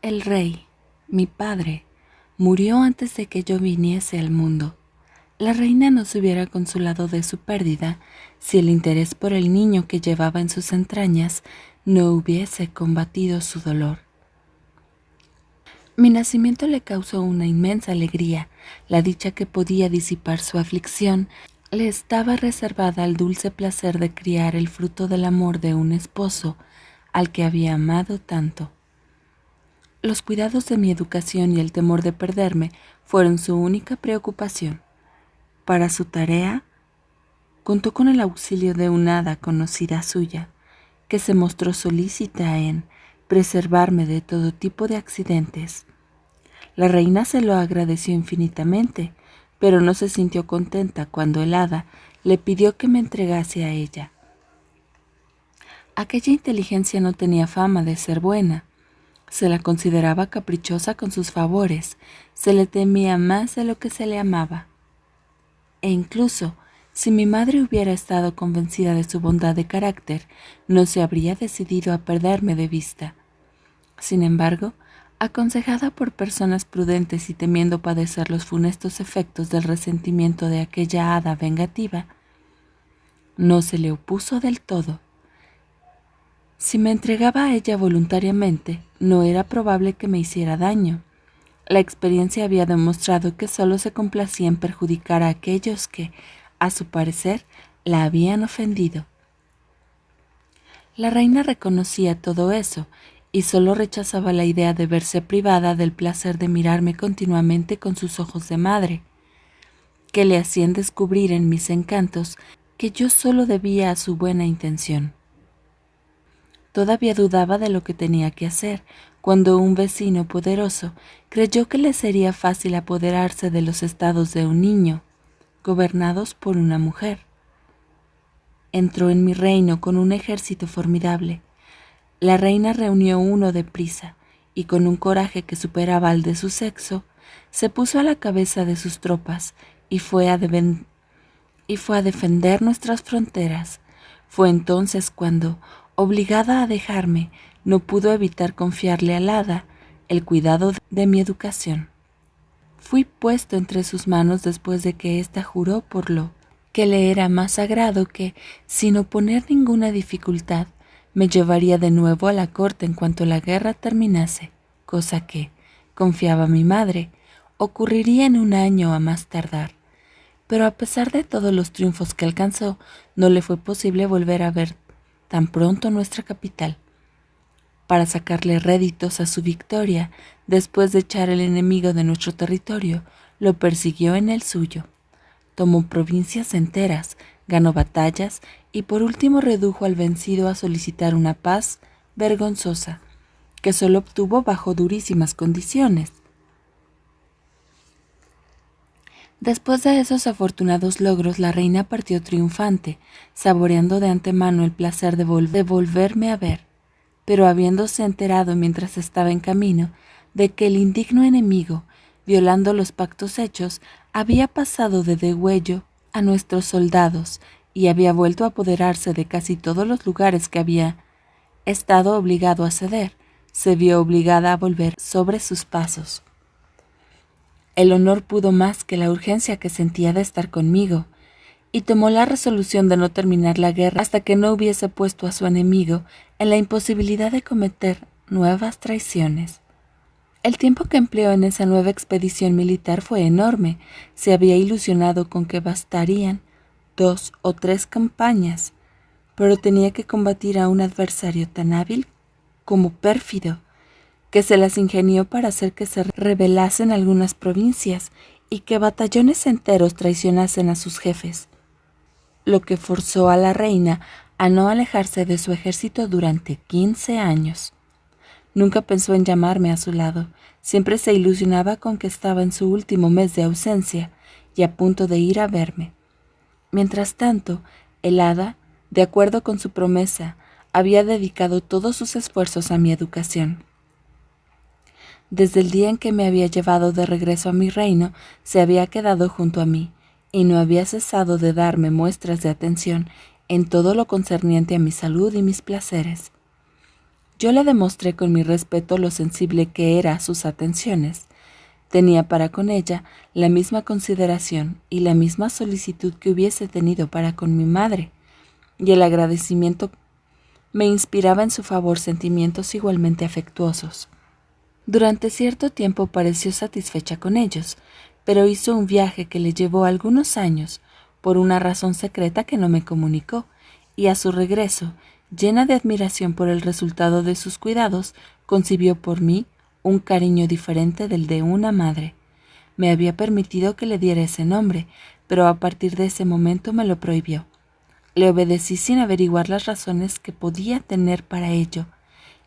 El rey, mi padre, murió antes de que yo viniese al mundo. La reina no se hubiera consolado de su pérdida si el interés por el niño que llevaba en sus entrañas no hubiese combatido su dolor. Mi nacimiento le causó una inmensa alegría. La dicha que podía disipar su aflicción le estaba reservada al dulce placer de criar el fruto del amor de un esposo al que había amado tanto. Los cuidados de mi educación y el temor de perderme fueron su única preocupación. Para su tarea, contó con el auxilio de una hada conocida suya, que se mostró solícita en preservarme de todo tipo de accidentes. La reina se lo agradeció infinitamente, pero no se sintió contenta cuando el hada le pidió que me entregase a ella. Aquella inteligencia no tenía fama de ser buena. Se la consideraba caprichosa con sus favores, se le temía más de lo que se le amaba. E incluso, si mi madre hubiera estado convencida de su bondad de carácter, no se habría decidido a perderme de vista. Sin embargo, aconsejada por personas prudentes y temiendo padecer los funestos efectos del resentimiento de aquella hada vengativa, no se le opuso del todo. Si me entregaba a ella voluntariamente, no era probable que me hiciera daño. La experiencia había demostrado que solo se complacía en perjudicar a aquellos que, a su parecer, la habían ofendido. La reina reconocía todo eso y solo rechazaba la idea de verse privada del placer de mirarme continuamente con sus ojos de madre, que le hacían descubrir en mis encantos que yo solo debía a su buena intención. Todavía dudaba de lo que tenía que hacer, cuando un vecino poderoso creyó que le sería fácil apoderarse de los estados de un niño, gobernados por una mujer. Entró en mi reino con un ejército formidable. La reina reunió uno deprisa, y con un coraje que superaba al de su sexo, se puso a la cabeza de sus tropas y fue a defender nuestras fronteras. Fue entonces cuando, obligada a dejarme, no pudo evitar confiarle al hada el cuidado de mi educación. Fui puesto entre sus manos después de que ésta juró por lo que le era más sagrado que, sin oponer ninguna dificultad, me llevaría de nuevo a la corte en cuanto la guerra terminase, cosa que, confiaba mi madre, ocurriría en 1 año a más tardar. Pero a pesar de todos los triunfos que alcanzó, no le fue posible volver a ver tan pronto nuestra capital. Para sacarle réditos a su victoria, después de echar al enemigo de nuestro territorio, lo persiguió en el suyo. Tomó provincias enteras, ganó batallas y por último redujo al vencido a solicitar una paz vergonzosa, que solo obtuvo bajo durísimas condiciones. Después de esos afortunados logros, la reina partió triunfante, saboreando de antemano el placer de volverme a ver, pero habiéndose enterado mientras estaba en camino de que el indigno enemigo, violando los pactos hechos, había pasado de degüello a nuestros soldados y había vuelto a apoderarse de casi todos los lugares que había estado obligado a ceder, se vio obligada a volver sobre sus pasos. El honor pudo más que la urgencia que sentía de estar conmigo, y tomó la resolución de no terminar la guerra hasta que no hubiese puesto a su enemigo en la imposibilidad de cometer nuevas traiciones. El tiempo que empleó en esa nueva expedición militar fue enorme. Se había ilusionado con que bastarían 2 o 3 campañas, pero tenía que combatir a un adversario tan hábil como pérfido, que se las ingenió para hacer que se rebelasen algunas provincias y que batallones enteros traicionasen a sus jefes, lo que forzó a la reina a no alejarse de su ejército durante 15 años. Nunca pensó en llamarme a su lado, siempre se ilusionaba con que estaba en su último mes de ausencia y a punto de ir a verme. Mientras tanto, el hada, de acuerdo con su promesa, había dedicado todos sus esfuerzos a mi educación. Desde el día en que me había llevado de regreso a mi reino, se había quedado junto a mí, y no había cesado de darme muestras de atención en todo lo concerniente a mi salud y mis placeres. Yo le demostré con mi respeto lo sensible que era a sus atenciones. Tenía para con ella la misma consideración y la misma solicitud que hubiese tenido para con mi madre, y el agradecimiento me inspiraba en su favor sentimientos igualmente afectuosos. Durante cierto tiempo pareció satisfecha con ellos, pero hizo un viaje que le llevó algunos años, por una razón secreta que no me comunicó, y a su regreso, llena de admiración por el resultado de sus cuidados, concibió por mí un cariño diferente del de una madre. Me había permitido que le diera ese nombre, pero a partir de ese momento me lo prohibió. Le obedecí sin averiguar las razones que podía tener para ello,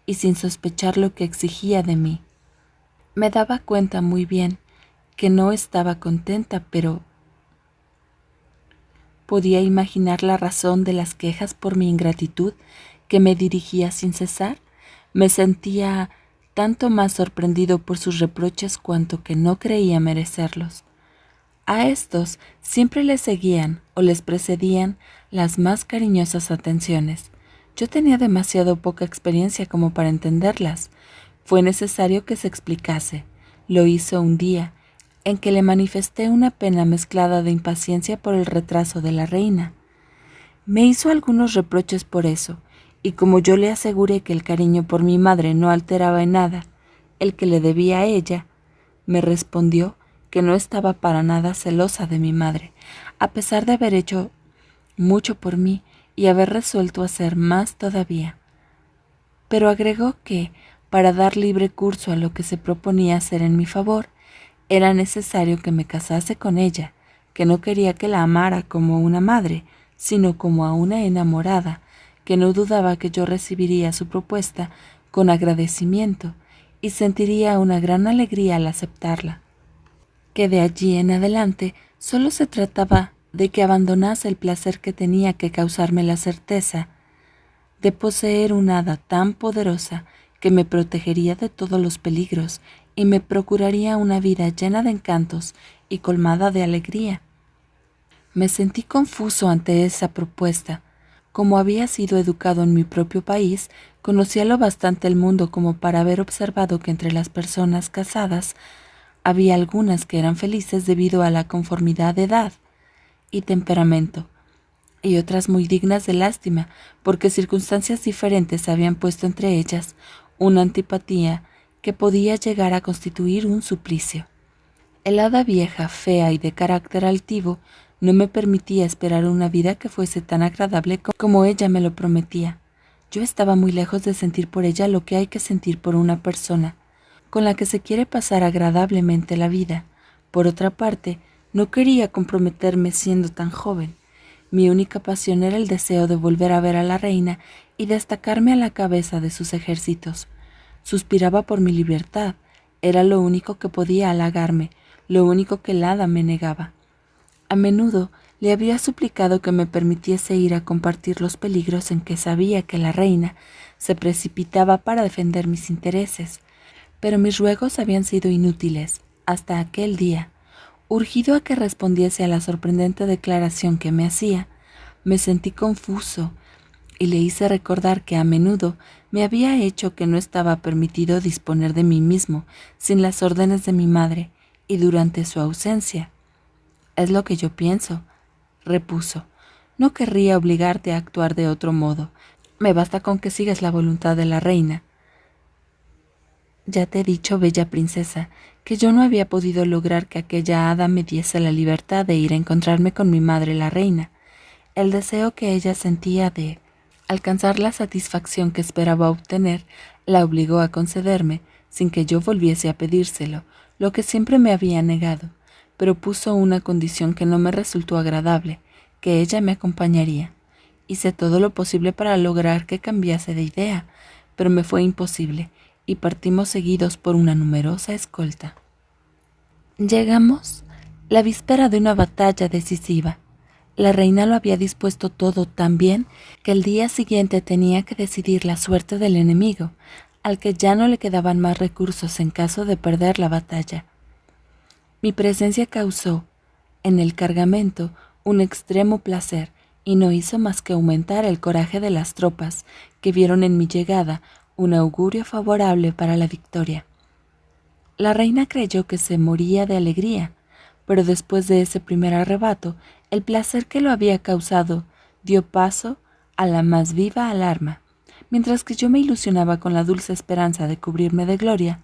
y sin sospechar lo que exigía de mí. Me daba cuenta muy bien que no estaba contenta, pero podía imaginar la razón de las quejas por mi ingratitud que me dirigía sin cesar. Me sentía tanto más sorprendido por sus reproches cuanto que no creía merecerlos. A estos siempre les seguían o les precedían las más cariñosas atenciones. Yo tenía demasiado poca experiencia como para entenderlas. Fue necesario que se explicase. Lo hizo un día, en que le manifesté una pena mezclada de impaciencia por el retraso de la reina. Me hizo algunos reproches por eso, y como yo le aseguré que el cariño por mi madre no alteraba en nada el que le debía a ella, me respondió que no estaba para nada celosa de mi madre, a pesar de haber hecho mucho por mí y haber resuelto hacer más todavía. Pero agregó que, para dar libre curso a lo que se proponía hacer en mi favor, era necesario que me casase con ella, que no quería que la amara como una madre, sino como a una enamorada, que no dudaba que yo recibiría su propuesta con agradecimiento y sentiría una gran alegría al aceptarla, que de allí en adelante solo se trataba de que abandonase el placer que tenía que causarme la certeza de poseer una hada tan poderosa que me protegería de todos los peligros y me procuraría una vida llena de encantos y colmada de alegría. Me sentí confuso ante esa propuesta. Como había sido educado en mi propio país, conocía lo bastante el mundo como para haber observado que entre las personas casadas había algunas que eran felices debido a la conformidad de edad y temperamento, y otras muy dignas de lástima, porque circunstancias diferentes habían puesto entre ellas una antipatía que podía llegar a constituir un suplicio. El hada vieja, fea y de carácter altivo, no me permitía esperar una vida que fuese tan agradable como ella me lo prometía. Yo estaba muy lejos de sentir por ella lo que hay que sentir por una persona con la que se quiere pasar agradablemente la vida. Por otra parte, no quería comprometerme siendo tan joven. Mi única pasión era el deseo de volver a ver a la reina y destacarme a la cabeza de sus ejércitos. Suspiraba por mi libertad. Era lo único que podía halagarme, lo único que el hada me negaba. A menudo le había suplicado que me permitiese ir a compartir los peligros en que sabía que la reina se precipitaba para defender mis intereses, pero mis ruegos habían sido inútiles hasta aquel día. Urgido a que respondiese a la sorprendente declaración que me hacía, me sentí confuso y le hice recordar que a menudo me había hecho que no estaba permitido disponer de mí mismo sin las órdenes de mi madre y durante su ausencia. «Es lo que yo pienso», repuso. «No querría obligarte a actuar de otro modo. Me basta con que sigas la voluntad de la reina». «Ya te he dicho, bella princesa, que yo no había podido lograr que aquella hada me diese la libertad de ir a encontrarme con mi madre la reina. El deseo que ella sentía de alcanzar la satisfacción que esperaba obtener la obligó a concederme, sin que yo volviese a pedírselo, lo que siempre me había negado, pero puso una condición que no me resultó agradable, que ella me acompañaría. Hice todo lo posible para lograr que cambiase de idea, pero me fue imposible, y partimos seguidos por una numerosa escolta. Llegamos la víspera de una batalla decisiva. La reina lo había dispuesto todo tan bien que el día siguiente tenía que decidir la suerte del enemigo, al que ya no le quedaban más recursos en caso de perder la batalla. Mi presencia causó, en el cargamento, un extremo placer y no hizo más que aumentar el coraje de las tropas, que vieron en mi llegada un augurio favorable para la victoria. La reina creyó que se moría de alegría, pero después de ese primer arrebato, el placer que lo había causado dio paso a la más viva alarma. Mientras que yo me ilusionaba con la dulce esperanza de cubrirme de gloria,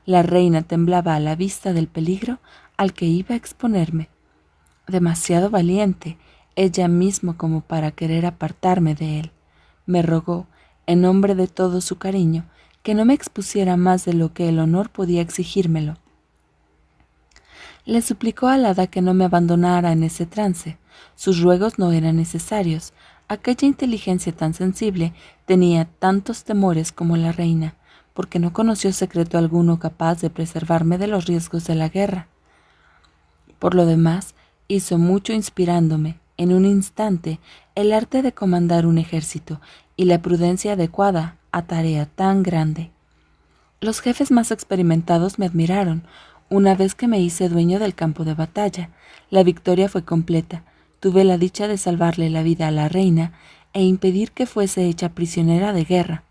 la reina temblaba a la vista del peligro al que iba a exponerme. Demasiado valiente, ella misma como para querer apartarme de él. Me rogó, en nombre de todo su cariño, que no me expusiera más de lo que el honor podía exigírmelo. Le suplicó al hada que no me abandonara en ese trance. Sus ruegos no eran necesarios. Aquella inteligencia tan sensible tenía tantos temores como la reina, porque no conoció secreto alguno capaz de preservarme de los riesgos de la guerra. Por lo demás, hizo mucho inspirándome, en un instante, el arte de comandar un ejército y la prudencia adecuada a tarea tan grande. Los jefes más experimentados me admiraron. Una vez que me hice dueño del campo de batalla, la victoria fue completa. Tuve la dicha de salvarle la vida a la reina e impedir que fuese hecha prisionera de guerra.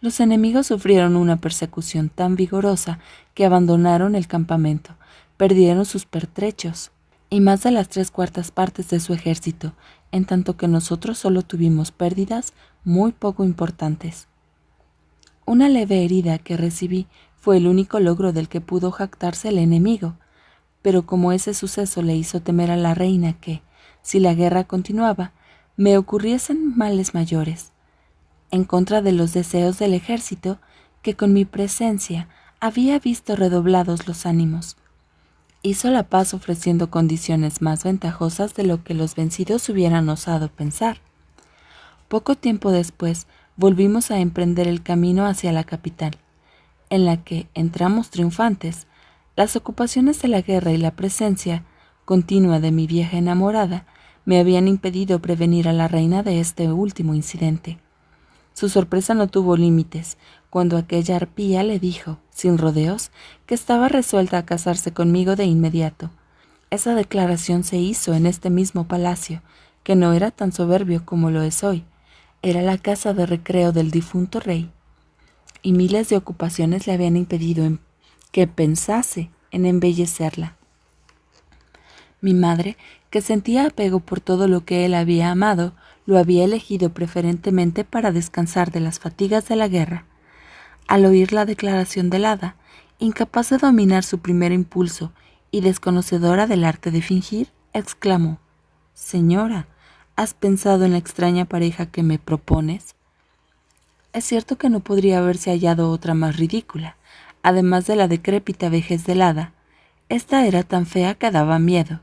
Los enemigos sufrieron una persecución tan vigorosa que abandonaron el campamento, perdieron sus pertrechos y más de las 3/4 partes de su ejército, en tanto que nosotros solo tuvimos pérdidas muy poco importantes. Una leve herida que recibí fue el único logro del que pudo jactarse el enemigo, pero como ese suceso le hizo temer a la reina que, si la guerra continuaba, me ocurriesen males mayores, en contra de los deseos del ejército, que con mi presencia había visto redoblados los ánimos. Hizo la paz ofreciendo condiciones más ventajosas de lo que los vencidos hubieran osado pensar. Poco tiempo después, volvimos a emprender el camino hacia la capital, en la que entramos triunfantes. Las ocupaciones de la guerra y la presencia continua de mi vieja enamorada me habían impedido prevenir a la reina de este último incidente. Su sorpresa no tuvo límites cuando aquella arpía le dijo, sin rodeos, que estaba resuelta a casarse conmigo de inmediato. Esa declaración se hizo en este mismo palacio, que no era tan soberbio como lo es hoy. Era la casa de recreo del difunto rey, y miles de ocupaciones le habían impedido que pensase en embellecerla. Mi madre, que sentía apego por todo lo que él había amado, lo había elegido preferentemente para descansar de las fatigas de la guerra. Al oír la declaración del hada, incapaz de dominar su primer impulso y desconocedora del arte de fingir, exclamó: «Señora, ¿has pensado en la extraña pareja que me propones?» Es cierto que no podría haberse hallado otra más ridícula, además de la decrépita vejez del hada. Esta era tan fea que daba miedo.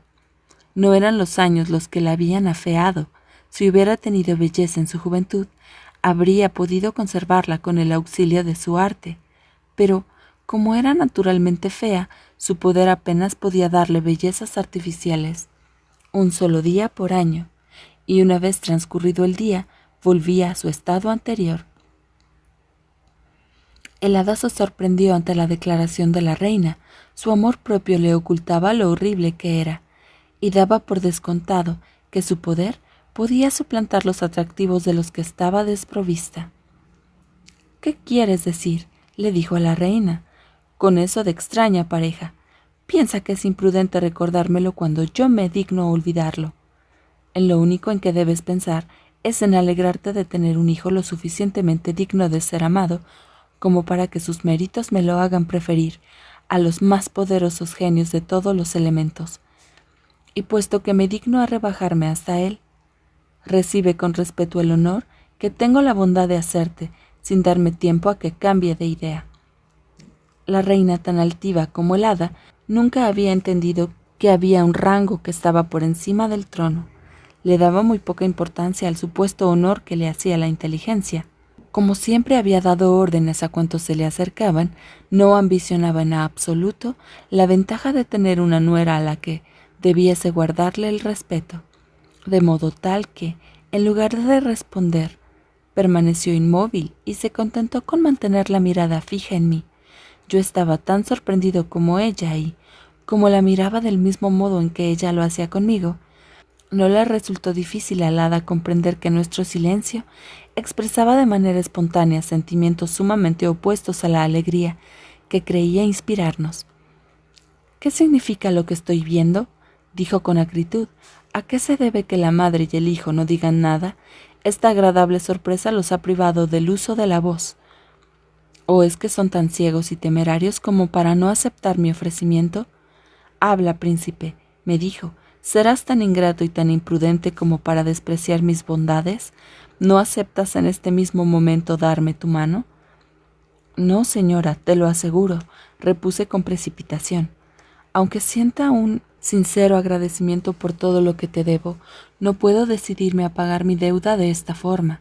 No eran los años los que la habían afeado. Si hubiera tenido belleza en su juventud, habría podido conservarla con el auxilio de su arte. Pero, como era naturalmente fea, su poder apenas podía darle bellezas artificiales. Un solo día por año, y una vez transcurrido el día, volvía a su estado anterior. El hada se sorprendió ante la declaración de la reina. Su amor propio le ocultaba lo horrible que era, y daba por descontado que su poder podía suplantar los atractivos de los que estaba desprovista. «¿Qué quieres decir?», le dijo a la reina, «con eso de extraña pareja. Piensa que es imprudente recordármelo cuando yo me digno olvidarlo. En lo único en que debes pensar es en alegrarte de tener un hijo lo suficientemente digno de ser amado como para que sus méritos me lo hagan preferir a los más poderosos genios de todos los elementos. Y puesto que me digno a rebajarme hasta él, recibe con respeto el honor que tengo la bondad de hacerte sin darme tiempo a que cambie de idea». La reina, tan altiva como el hada, nunca había entendido que había un rango que estaba por encima del trono. Le daba muy poca importancia al supuesto honor que le hacía la inteligencia. Como siempre había dado órdenes a cuantos se le acercaban, no ambicionaba en absoluto la ventaja de tener una nuera a la que debiese guardarle el respeto, de modo tal que, en lugar de responder, permaneció inmóvil y se contentó con mantener la mirada fija en mí. Yo estaba tan sorprendido como ella y, como la miraba del mismo modo en que ella lo hacía conmigo, No le resultó difícil al hada comprender que nuestro silencio expresaba de manera espontánea sentimientos sumamente opuestos a la alegría que creía inspirarnos. «¿Qué significa lo que estoy viendo?», dijo con acritud. «¿A qué se debe que la madre y el hijo no digan nada? Esta agradable sorpresa los ha privado del uso de la voz. ¿O es que son tan ciegos y temerarios como para no aceptar mi ofrecimiento? Habla, príncipe», me dijo. «¿Serás tan ingrato y tan imprudente como para despreciar mis bondades? ¿No aceptas en este mismo momento darme tu mano?». «No, señora, te lo aseguro», repuse con precipitación. «Aunque sienta un sincero agradecimiento por todo lo que te debo, no puedo decidirme a pagar mi deuda de esta forma,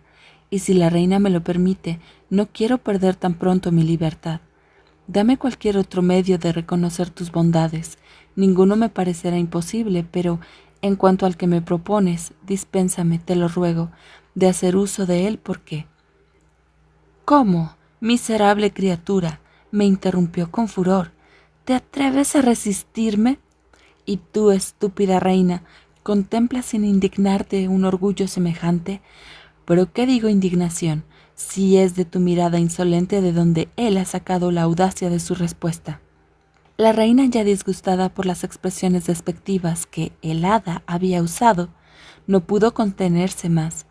y si la reina me lo permite, no quiero perder tan pronto mi libertad. Dame cualquier otro medio de reconocer tus bondades. Ninguno me parecerá imposible, pero en cuanto al que me propones, dispénsame, te lo ruego, de hacer uso de él porque...». «¿Cómo, miserable criatura?», me interrumpió con furor. «¿Te atreves a resistirme? Y tú, estúpida reina, ¿contemplas sin indignarte un orgullo semejante? Pero ¿qué digo indignación, si es de tu mirada insolente de donde él ha sacado la audacia de su respuesta?». La reina, ya disgustada por las expresiones despectivas que el hada había usado, no pudo contenerse más,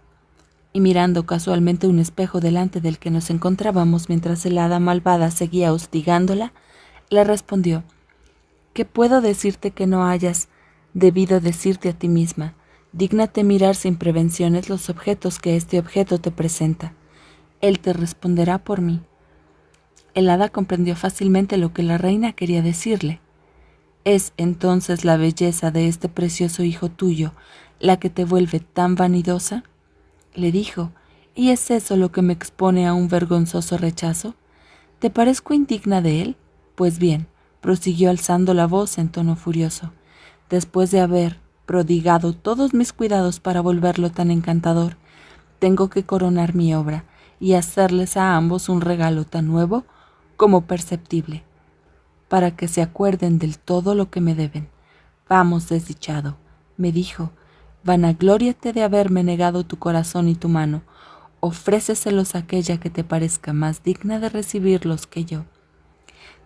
y mirando casualmente un espejo delante del que nos encontrábamos mientras el hada malvada seguía hostigándola, le respondió: «¿Qué puedo decirte que no hayas debido decirte a ti misma? Dígnate mirar sin prevenciones los objetos que este objeto te presenta. Él te responderá por mí». El hada comprendió fácilmente lo que la reina quería decirle. «¿Es entonces la belleza de este precioso hijo tuyo la que te vuelve tan vanidosa?», le dijo. «¿Y es eso lo que me expone a un vergonzoso rechazo? ¿Te parezco indigna de él? Pues bien», prosiguió alzando la voz en tono furioso, «después de haber prodigado todos mis cuidados para volverlo tan encantador, tengo que coronar mi obra y hacerles a ambos un regalo tan nuevo como perceptible, para que se acuerden del todo lo que me deben. Vamos, desdichado», me dijo, «vanaglóriate de haberme negado tu corazón y tu mano, ofréceselos a aquella que te parezca más digna de recibirlos que yo».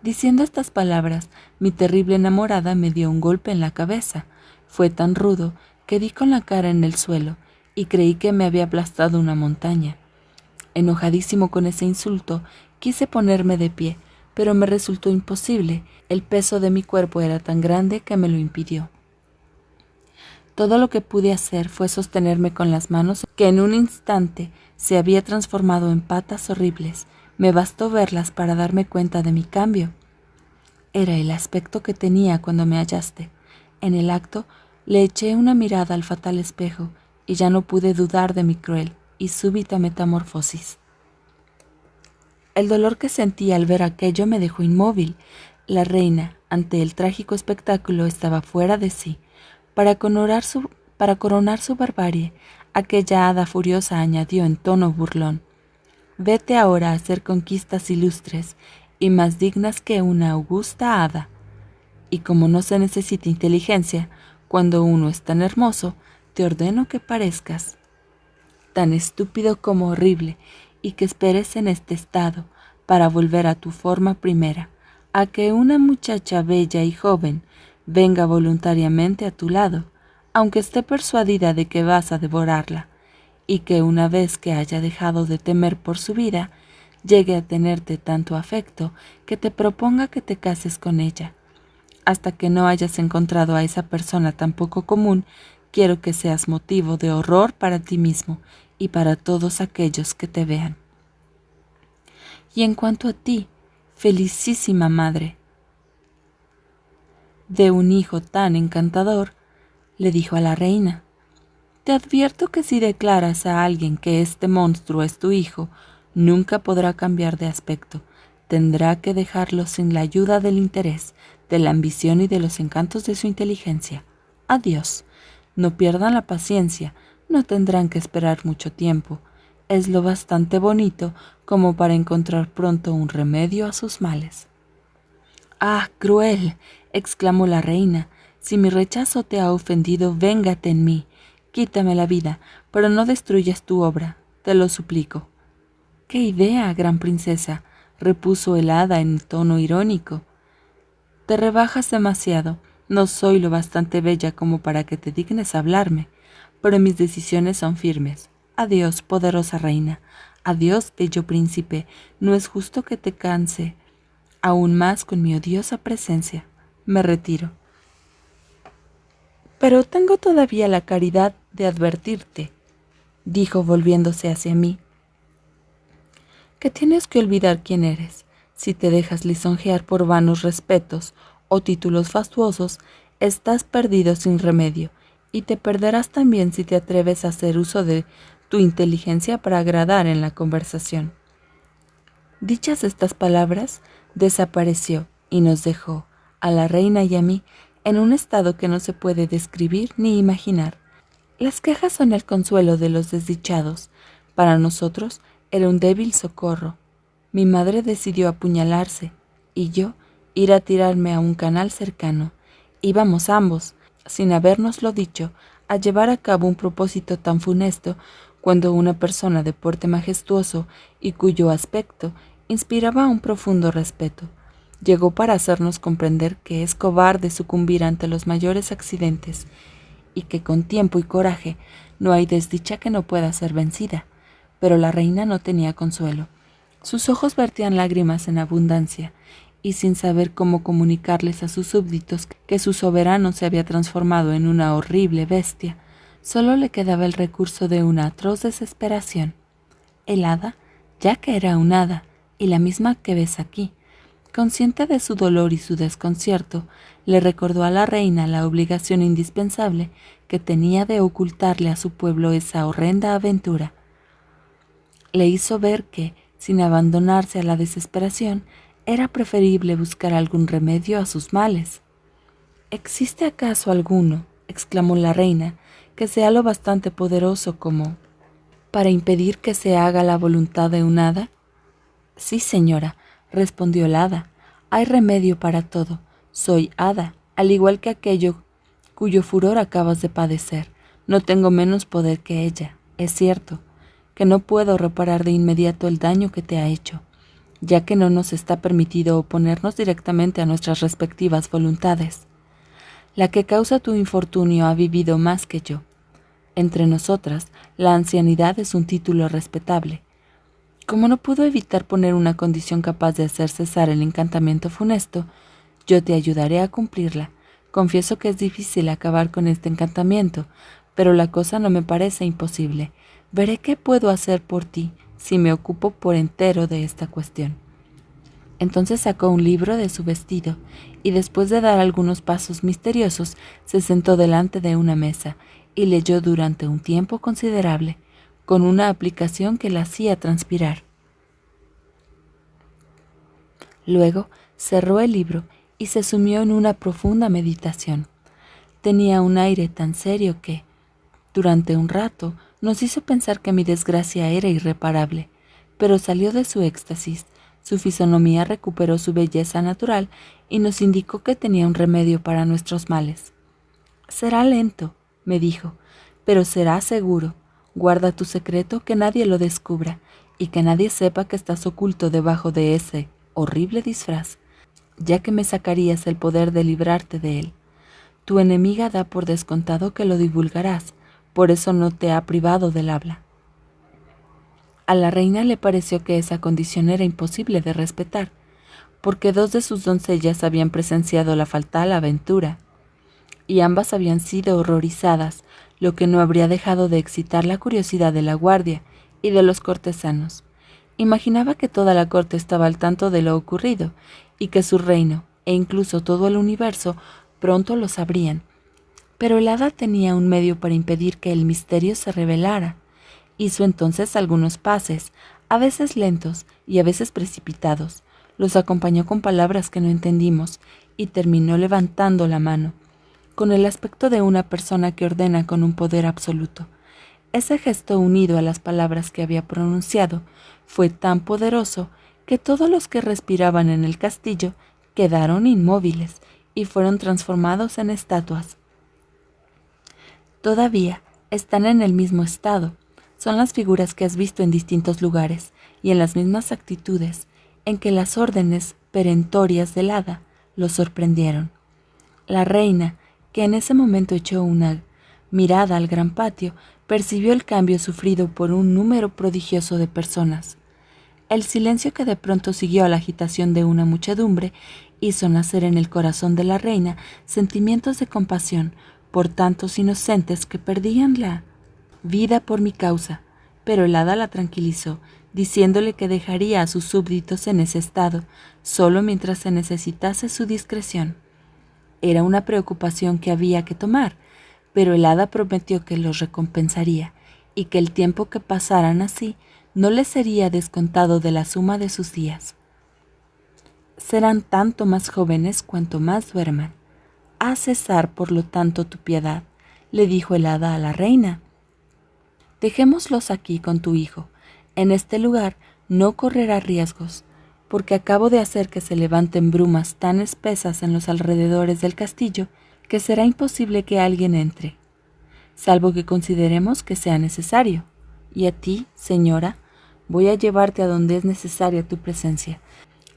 Diciendo estas palabras, mi terrible enamorada me dio un golpe en la cabeza. Fue tan rudo que di con la cara en el suelo y creí que me había aplastado una montaña. Enojadísimo con ese insulto, quise ponerme de pie, pero me resultó imposible. El peso de mi cuerpo era tan grande que me lo impidió. Todo lo que pude hacer fue sostenerme con las manos, que en un instante se había transformado en patas horribles. Me bastó verlas para darme cuenta de mi cambio. Era el aspecto que tenía cuando me hallaste. En el acto le eché una mirada al fatal espejo y ya no pude dudar de mi cruel y súbita metamorfosis. El dolor que sentí al ver aquello me dejó inmóvil. La reina, ante el trágico espectáculo, estaba fuera de sí. Para coronar su barbarie, aquella hada furiosa añadió en tono burlón: «Vete ahora a hacer conquistas ilustres y más dignas que una augusta hada. Y como no se necesita inteligencia cuando uno es tan hermoso, te ordeno que parezcas tan estúpido como horrible y que esperes en este estado para volver a tu forma primera, a que una muchacha bella y joven venga voluntariamente a tu lado, aunque esté persuadida de que vas a devorarla, y que una vez que haya dejado de temer por su vida, llegue a tenerte tanto afecto que te proponga que te cases con ella. Hasta que no hayas encontrado a esa persona tan poco común, quiero que seas motivo de horror para ti mismo y para todos aquellos que te vean. Y en cuanto a ti, felicísima madre de un hijo tan encantador», le dijo a la reina, «te advierto que si declaras a alguien que este monstruo es tu hijo, nunca podrá cambiar de aspecto. Tendrá que dejarlo sin la ayuda del interés, de la ambición y de los encantos de su inteligencia. Adiós. No pierdan la paciencia, no tendrán que esperar mucho tiempo. Es lo bastante bonito como para encontrar pronto un remedio a sus males». «¡Ah, cruel!», exclamó la reina, «si mi rechazo te ha ofendido, véngate en mí. Quítame la vida, pero no destruyas tu obra, te lo suplico. —¡Qué idea, gran princesa! —repuso el hada en tono irónico. Te rebajas demasiado. No soy lo bastante bella como para que te dignes hablarme, pero mis decisiones son firmes. Adiós, poderosa reina. Adiós, bello príncipe. No es justo que te canse aún más con mi odiosa presencia. Me retiro. Pero tengo todavía la caridad de advertirte, dijo volviéndose hacia mí, que tienes que olvidar quién eres. Si te dejas lisonjear por vanos respetos o títulos fastuosos, estás perdido sin remedio, y te perderás también si te atreves a hacer uso de tu inteligencia para agradar en la conversación. Dichas estas palabras, desapareció y nos dejó, a la reina y a mí, en un estado que no se puede describir ni imaginar. Las quejas son el consuelo de los desdichados. Para nosotros era un débil socorro. Mi madre decidió apuñalarse y yo ir a tirarme a un canal cercano. Íbamos ambos, sin habérnoslo dicho, a llevar a cabo un propósito tan funesto, cuando una persona de porte majestuoso y cuyo aspecto inspiraba un profundo respeto llegó para hacernos comprender que es cobarde sucumbir ante los mayores accidentes y que con tiempo y coraje no hay desdicha que no pueda ser vencida. Pero la reina no tenía consuelo. Sus ojos vertían lágrimas en abundancia, y sin saber cómo comunicarles a sus súbditos que su soberano se había transformado en una horrible bestia, solo le quedaba el recurso de una atroz desesperación. El hada, ya que era un hada, y la misma que ves aquí, consciente de su dolor y su desconcierto, le recordó a la reina la obligación indispensable que tenía de ocultarle a su pueblo esa horrenda aventura. Le hizo ver que, sin abandonarse a la desesperación, era preferible buscar algún remedio a sus males. —¿Existe acaso alguno, exclamó la reina, que sea lo bastante poderoso como para impedir que se haga la voluntad de un hada? —Sí, señora —respondió el hada—, hay remedio para todo. Soy hada, al igual que aquello cuyo furor acabas de padecer. No tengo menos poder que ella. Es cierto que no puedo reparar de inmediato el daño que te ha hecho, ya que no nos está permitido oponernos directamente a nuestras respectivas voluntades. La que causa tu infortunio ha vivido más que yo. Entre nosotras, la ancianidad es un título respetable. Como no pudo evitar poner una condición capaz de hacer cesar el encantamiento funesto, yo te ayudaré a cumplirla. Confieso que es difícil acabar con este encantamiento, pero la cosa no me parece imposible. Veré qué puedo hacer por ti si me ocupo por entero de esta cuestión. Entonces sacó un libro de su vestido y después de dar algunos pasos misteriosos se sentó delante de una mesa y leyó durante un tiempo considerable, con una aplicación que la hacía transpirar. Luego cerró el libro y se sumió en una profunda meditación. Tenía un aire tan serio que, durante un rato, nos hizo pensar que mi desgracia era irreparable, pero salió de su éxtasis. Su fisonomía recuperó su belleza natural y nos indicó que tenía un remedio para nuestros males. «Será lento», me dijo, «pero será seguro. Guarda tu secreto, que nadie lo descubra, y que nadie sepa que estás oculto debajo de ese horrible disfraz, ya que me sacarías el poder de librarte de él. Tu enemiga da por descontado que lo divulgarás, por eso no te ha privado del habla». A la reina le pareció que esa condición era imposible de respetar, porque dos de sus doncellas habían presenciado la fatal aventura, y ambas habían sido horrorizadas, lo que no habría dejado de excitar la curiosidad de la guardia y de los cortesanos. Imaginaba que toda la corte estaba al tanto de lo ocurrido, y que su reino, e incluso todo el universo, pronto lo sabrían. Pero el hada tenía un medio para impedir que el misterio se revelara. Hizo entonces algunos pases, a veces lentos y a veces precipitados. Los acompañó con palabras que no entendimos, y terminó levantando la mano, con el aspecto de una persona que ordena con un poder absoluto. Ese gesto, unido a las palabras que había pronunciado, fue tan poderoso que todos los que respiraban en el castillo quedaron inmóviles y fueron transformados en estatuas. Todavía, están en el mismo estado. Son las figuras que has visto en distintos lugares y en las mismas actitudes en que las órdenes perentorias del hada los sorprendieron. La reina, que en ese momento echó una mirada al gran patio, percibió el cambio sufrido por un número prodigioso de personas. El silencio que de pronto siguió a la agitación de una muchedumbre hizo nacer en el corazón de la reina sentimientos de compasión por tantos inocentes que perdían la vida por mi causa, pero el hada la tranquilizó, diciéndole que dejaría a sus súbditos en ese estado, solo mientras se necesitase su discreción. Era una preocupación que había que tomar, pero el hada prometió que los recompensaría y que el tiempo que pasaran así no les sería descontado de la suma de sus días. Serán tanto más jóvenes cuanto más duerman. Haz cesar, por lo tanto, tu piedad, le dijo el hada a la reina. Dejémoslos aquí con tu hijo. En este lugar no correrá riesgos, porque acabo de hacer que se levanten brumas tan espesas en los alrededores del castillo que será imposible que alguien entre, salvo que consideremos que sea necesario. Y a ti, señora, voy a llevarte a donde es necesaria tu presencia.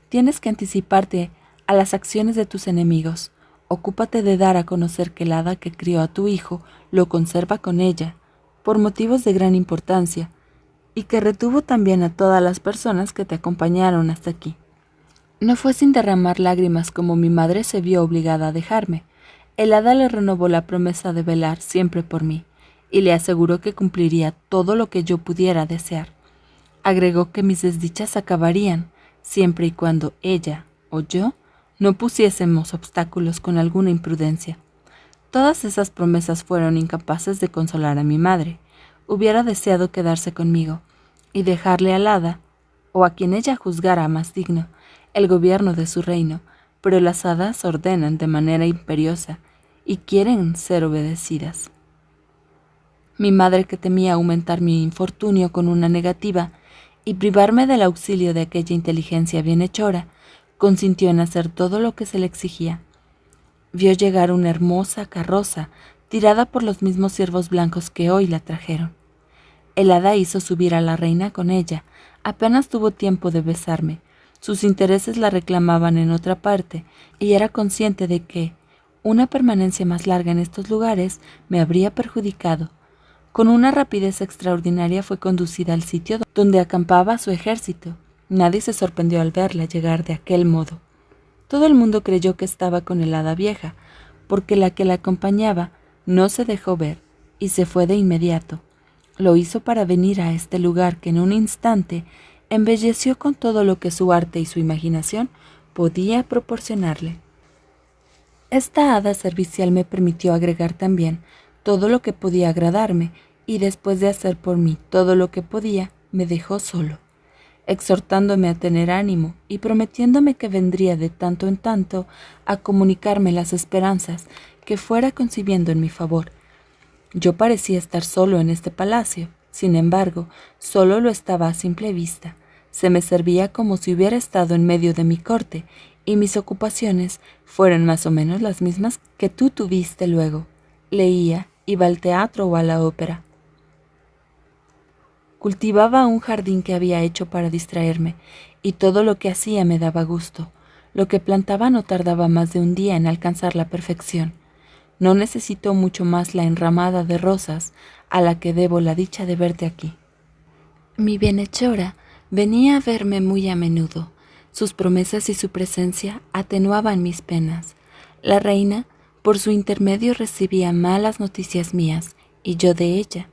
Tienes que anticiparte a las acciones de tus enemigos. Ocúpate de dar a conocer que el hada que crió a tu hijo lo conserva con ella, por motivos de gran importancia, y que retuvo también a todas las personas que te acompañaron hasta aquí. No fue sin derramar lágrimas como mi madre se vio obligada a dejarme. El hada le renovó la promesa de velar siempre por mí, y le aseguró que cumpliría todo lo que yo pudiera desear. Agregó que mis desdichas acabarían, siempre y cuando ella o yo no pusiésemos obstáculos con alguna imprudencia. Todas esas promesas fueron incapaces de consolar a mi madre. Hubiera deseado quedarse conmigo y dejarle al hada, o a quien ella juzgara más digno, el gobierno de su reino, pero las hadas ordenan de manera imperiosa y quieren ser obedecidas. Mi madre, que temía aumentar mi infortunio con una negativa y privarme del auxilio de aquella inteligencia bienhechora, consintió en hacer todo lo que se le exigía. Vio llegar una hermosa carroza tirada por los mismos ciervos blancos que hoy la trajeron. El hada hizo subir a la reina con ella. Apenas tuvo tiempo de besarme. Sus intereses la reclamaban en otra parte, y era consciente de que una permanencia más larga en estos lugares me habría perjudicado. Con una rapidez extraordinaria fue conducida al sitio donde acampaba su ejército. Nadie se sorprendió al verla llegar de aquel modo. Todo el mundo creyó que estaba con el hada vieja, porque la que la acompañaba no se dejó ver y se fue de inmediato. Lo hizo para venir a este lugar que en un instante embelleció con todo lo que su arte y su imaginación podía proporcionarle. Esta hada servicial me permitió agregar también todo lo que podía agradarme, y después de hacer por mí todo lo que podía, me dejó solo, exhortándome a tener ánimo y prometiéndome que vendría de tanto en tanto a comunicarme las esperanzas que fuera concibiendo en mi favor. Yo parecía estar solo en este palacio, sin embargo, solo lo estaba a simple vista. Se me servía como si hubiera estado en medio de mi corte, y mis ocupaciones fueron más o menos las mismas que tú tuviste luego. Leía, iba al teatro o a la ópera. Cultivaba un jardín que había hecho para distraerme, y todo lo que hacía me daba gusto. Lo que plantaba no tardaba más de un día en alcanzar la perfección. No necesito mucho más la enramada de rosas a la que debo la dicha de verte aquí. Mi bienhechora venía a verme muy a menudo. Sus promesas y su presencia atenuaban mis penas. La reina, por su intermedio, recibía malas noticias mías, y yo de ella.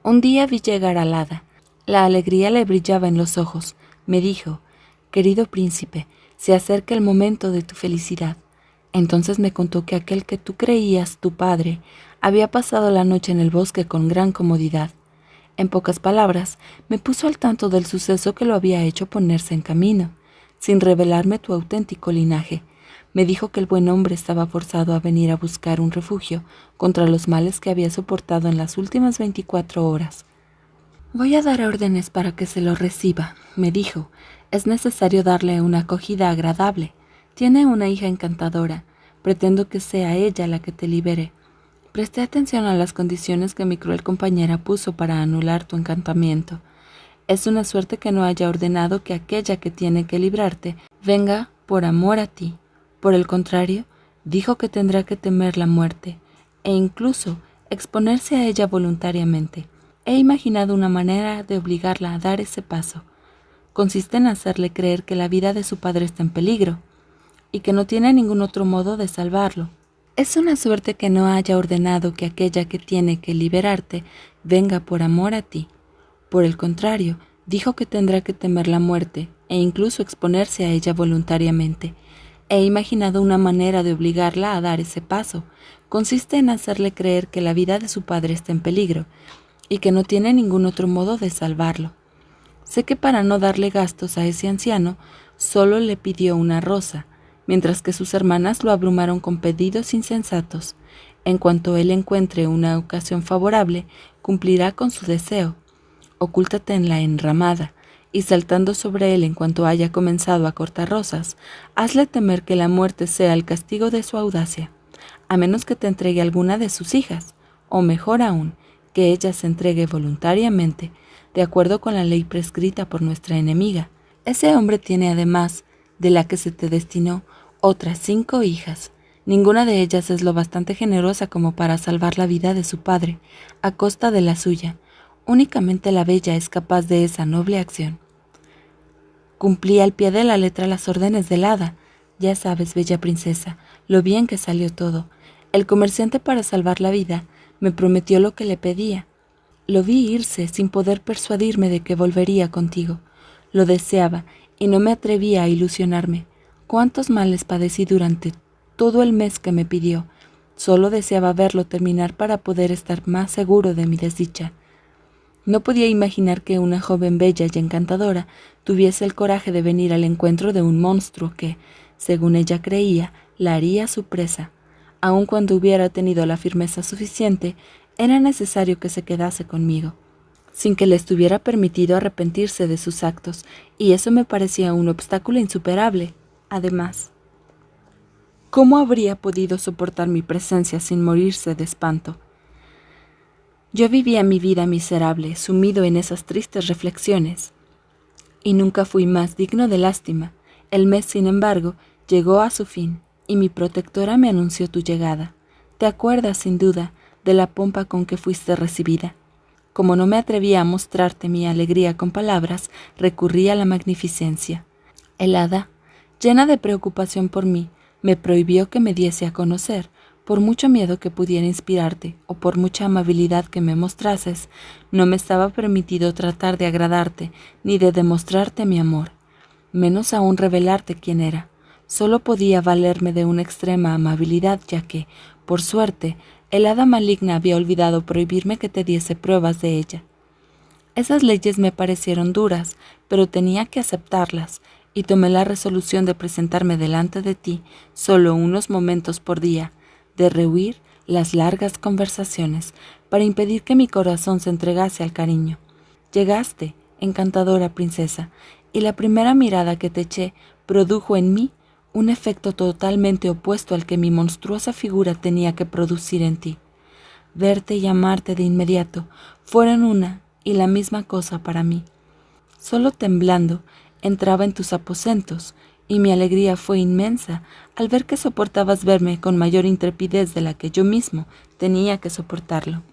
Un día vi llegar al hada. La alegría le brillaba en los ojos. Me dijo: «Querido príncipe, se acerca el momento de tu felicidad». Entonces me contó que aquel que tú creías tu padre había pasado la noche en el bosque con gran comodidad. En pocas palabras, me puso al tanto del suceso que lo había hecho ponerse en camino, sin revelarme tu auténtico linaje. Me dijo que el buen hombre estaba forzado a venir a buscar un refugio contra los males que había soportado en las últimas 24 horas. «Voy a dar órdenes para que se lo reciba», me dijo. «Es necesario darle una acogida agradable. Tiene una hija encantadora. Pretendo que sea ella la que te libere. Presté atención a las condiciones que mi cruel compañera puso para anular tu encantamiento. Es una suerte que no haya ordenado que aquella que tiene que librarte venga por amor a ti. Por el contrario, dijo que tendrá que temer la muerte, e incluso exponerse a ella voluntariamente. He imaginado una manera de obligarla a dar ese paso. Consiste en hacerle creer que la vida de su padre está en peligro, y que no tiene ningún otro modo de salvarlo. Es una suerte que no haya ordenado que aquella que tiene que liberarte venga por amor a ti. Por el contrario, dijo que tendrá que temer la muerte e incluso exponerse a ella voluntariamente. He imaginado una manera de obligarla a dar ese paso. Consiste en hacerle creer que la vida de su padre está en peligro y que no tiene ningún otro modo de salvarlo. Sé que para no darle gastos a ese anciano, solo le pidió una rosa, mientras que sus hermanas lo abrumaron con pedidos insensatos. En cuanto él encuentre una ocasión favorable, cumplirá con su deseo. Ocúltate en la enramada, y saltando sobre él en cuanto haya comenzado a cortar rosas, hazle temer que la muerte sea el castigo de su audacia, a menos que te entregue alguna de sus hijas, o mejor aún, que ella se entregue voluntariamente, de acuerdo con la ley prescrita por nuestra enemiga. Ese hombre tiene además, de la que se te destinó, otras 5 hijas. Ninguna de ellas es lo bastante generosa como para salvar la vida de su padre, a costa de la suya. Únicamente la bella es capaz de esa noble acción. Cumplí al pie de la letra las órdenes del hada. Ya sabes, bella princesa, lo bien que salió todo. El comerciante, para salvar la vida, me prometió lo que le pedía. Lo vi irse sin poder persuadirme de que volvería contigo. Lo deseaba y no me atrevía a ilusionarme. Cuántos males padecí durante todo el mes que me pidió. Solo deseaba verlo terminar para poder estar más seguro de mi desdicha. No podía imaginar que una joven bella y encantadora tuviese el coraje de venir al encuentro de un monstruo que, según ella creía, la haría su presa. Aun cuando hubiera tenido la firmeza suficiente, era necesario que se quedase conmigo, sin que le estuviera permitido arrepentirse de sus actos, y eso me parecía un obstáculo insuperable. Además, ¿cómo habría podido soportar mi presencia sin morirse de espanto? Yo vivía mi vida miserable, sumido en esas tristes reflexiones, y nunca fui más digno de lástima. El mes, sin embargo, llegó a su fin, y mi protectora me anunció tu llegada. ¿Te acuerdas, sin duda, de la pompa con que fuiste recibida? Como no me atrevía a mostrarte mi alegría con palabras, recurrí a la magnificencia. El hada, llena de preocupación por mí, me prohibió que me diese a conocer. Por mucho miedo que pudiera inspirarte, o por mucha amabilidad que me mostrases, no me estaba permitido tratar de agradarte, ni de demostrarte mi amor, menos aún revelarte quién era. Solo podía valerme de una extrema amabilidad, ya que, por suerte, el hada maligna había olvidado prohibirme que te diese pruebas de ella. Esas leyes me parecieron duras, pero tenía que aceptarlas, y tomé la resolución de presentarme delante de ti solo unos momentos por día, de rehuir las largas conversaciones, para impedir que mi corazón se entregase al cariño. Llegaste, encantadora princesa, y la primera mirada que te eché produjo en mí un efecto totalmente opuesto al que mi monstruosa figura tenía que producir en ti. Verte y amarte de inmediato fueron una y la misma cosa para mí. Solo temblando entraba en tus aposentos, y mi alegría fue inmensa al ver que soportabas verme con mayor intrepidez de la que yo mismo tenía que soportarlo.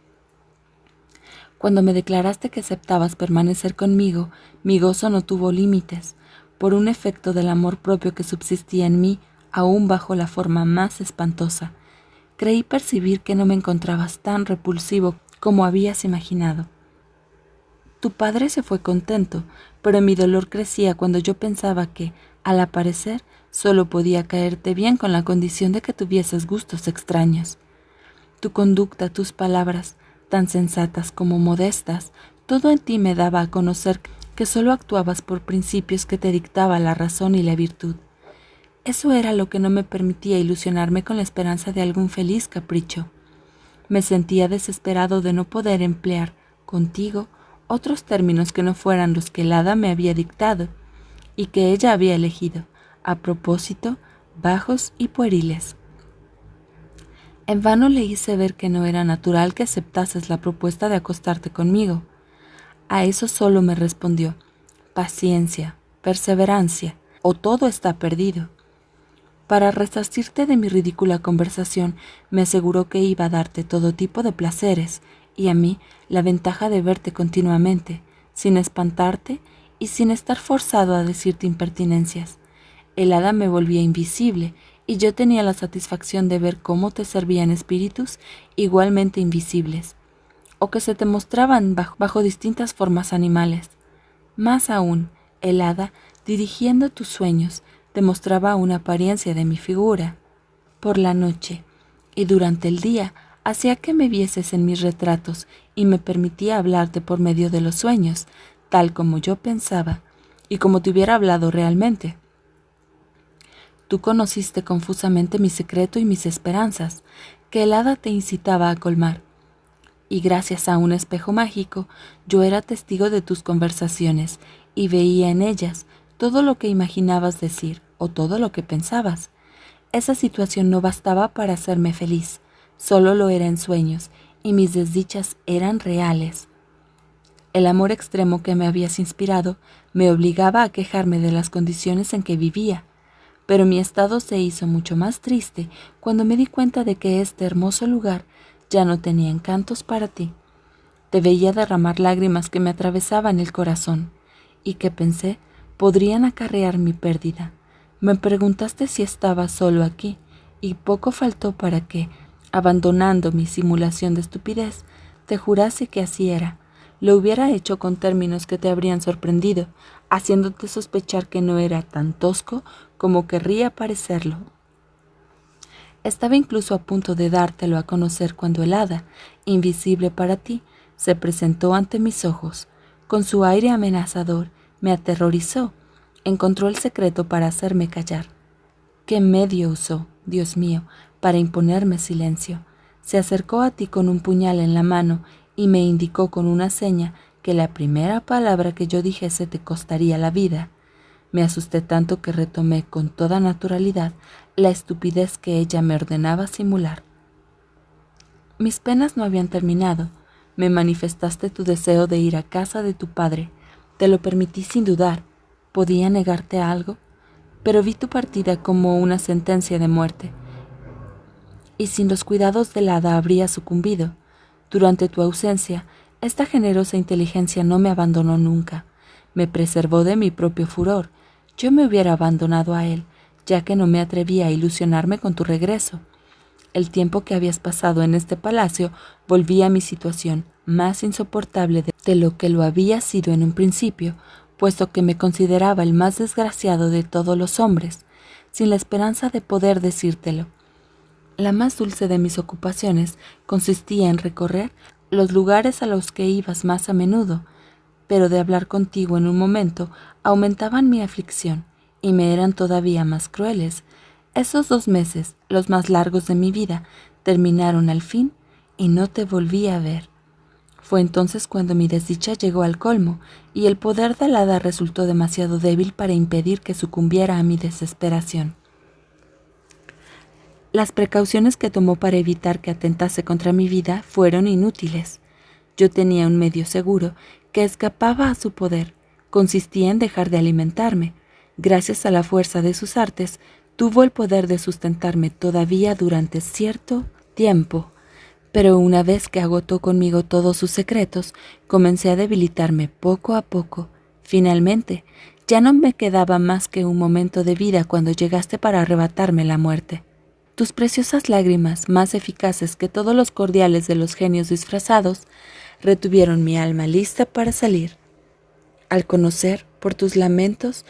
Cuando me declaraste que aceptabas permanecer conmigo, mi gozo no tuvo límites, por un efecto del amor propio que subsistía en mí aún bajo la forma más espantosa. Creí percibir que no me encontrabas tan repulsivo como habías imaginado. Tu padre se fue contento, pero mi dolor crecía cuando yo pensaba que, al aparecer, solo podía caerte bien con la condición de que tuvieses gustos extraños. Tu conducta, tus palabras, tan sensatas como modestas, todo en ti me daba a conocer que solo actuabas por principios que te dictaba la razón y la virtud. Eso era lo que no me permitía ilusionarme con la esperanza de algún feliz capricho. Me sentía desesperado de no poder emplear, contigo, otros términos que no fueran los que el hada me había dictado, y que ella había elegido, a propósito, bajos y pueriles. En vano le hice ver que no era natural que aceptases la propuesta de acostarte conmigo. A eso solo me respondió: paciencia, perseverancia, o todo está perdido. Para resarcirte de mi ridícula conversación, me aseguró que iba a darte todo tipo de placeres, y a mí la ventaja de verte continuamente, sin espantarte y sin estar forzado a decirte impertinencias. El hada me volvía invisible, y yo tenía la satisfacción de ver cómo te servían espíritus igualmente invisibles, o que se te mostraban bajo distintas formas animales. Más aún, el hada, dirigiendo tus sueños, te mostraba una apariencia de mi figura. Por la noche y durante el día hacía que me vieses en mis retratos y me permitía hablarte por medio de los sueños, tal como yo pensaba, y como te hubiera hablado realmente. Tú conociste confusamente mi secreto y mis esperanzas, que el hada te incitaba a colmar, y gracias a un espejo mágico yo era testigo de tus conversaciones y veía en ellas todo lo que imaginabas decir o todo lo que pensabas. Esa situación no bastaba para hacerme feliz, solo lo era en sueños, y mis desdichas eran reales. El amor extremo que me habías inspirado me obligaba a quejarme de las condiciones en que vivía, pero mi estado se hizo mucho más triste cuando me di cuenta de que este hermoso lugar ya no tenía encantos para ti. Te veía derramar lágrimas que me atravesaban el corazón y que pensé podrían acarrear mi pérdida. Me preguntaste si estaba solo aquí, y poco faltó para que, abandonando mi simulación de estupidez, te jurase que así era. Lo hubiera hecho con términos que te habrían sorprendido, haciéndote sospechar que no era tan tosco como querría parecerlo. Estaba incluso a punto de dártelo a conocer cuando el hada, invisible para ti, se presentó ante mis ojos. Con su aire amenazador, me aterrorizó. Encontró el secreto para hacerme callar. ¿Qué medio usó, Dios mío, para imponerme silencio? Se acercó a ti con un puñal en la mano y me indicó con una seña que la primera palabra que yo dijese te costaría la vida. Me asusté tanto que retomé con toda naturalidad la estupidez que ella me ordenaba simular. Mis penas no habían terminado. Me manifestaste tu deseo de ir a casa de tu padre. Te lo permití sin dudar. ¿Podía negarte algo? Pero vi tu partida como una sentencia de muerte, y sin los cuidados del hada habría sucumbido. Durante tu ausencia, esta generosa inteligencia no me abandonó nunca. Me preservó de mi propio furor. Yo me hubiera abandonado a él, ya que no me atrevía a ilusionarme con tu regreso. El tiempo que habías pasado en este palacio volvía a mi situación más insoportable de lo que lo había sido en un principio, puesto que me consideraba el más desgraciado de todos los hombres, sin la esperanza de poder decírtelo. La más dulce de mis ocupaciones consistía en recorrer los lugares a los que ibas más a menudo, pero de hablar contigo en un momento aumentaban mi aflicción y me eran todavía más crueles. Esos 2 meses, los más largos de mi vida, terminaron al fin y no te volví a ver. Fue entonces cuando mi desdicha llegó al colmo y el poder del hada resultó demasiado débil para impedir que sucumbiera a mi desesperación. Las precauciones que tomó para evitar que atentase contra mi vida fueron inútiles. Yo tenía un medio seguro que escapaba a su poder. Consistía en dejar de alimentarme. Gracias a la fuerza de sus artes, tuvo el poder de sustentarme todavía durante cierto tiempo. Pero una vez que agotó conmigo todos sus secretos, comencé a debilitarme poco a poco. Finalmente, ya no me quedaba más que un momento de vida cuando llegaste para arrebatarme la muerte. Tus preciosas lágrimas, más eficaces que todos los cordiales de los genios disfrazados, retuvieron mi alma lista para salir. Al conocer, por tus lamentos,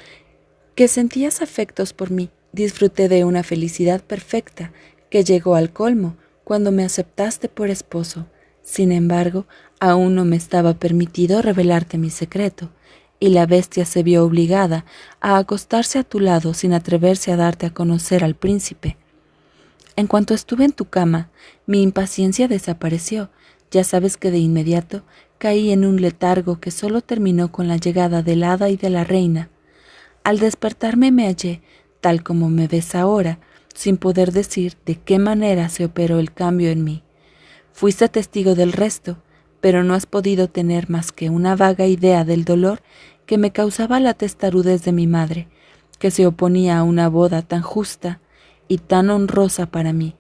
que sentías afectos por mí, disfruté de una felicidad perfecta que llegó al colmo cuando me aceptaste por esposo. Sin embargo, aún no me estaba permitido revelarte mi secreto, y la bestia se vio obligada a acostarse a tu lado sin atreverse a darte a conocer al príncipe. En cuanto estuve en tu cama, mi impaciencia desapareció. Ya sabes que de inmediato caí en un letargo que solo terminó con la llegada del hada y de la reina. Al despertarme me hallé, tal como me ves ahora, sin poder decir de qué manera se operó el cambio en mí. Fuiste testigo del resto, pero no has podido tener más que una vaga idea del dolor que me causaba la testarudez de mi madre, que se oponía a una boda tan justa y tan honrosa para mí.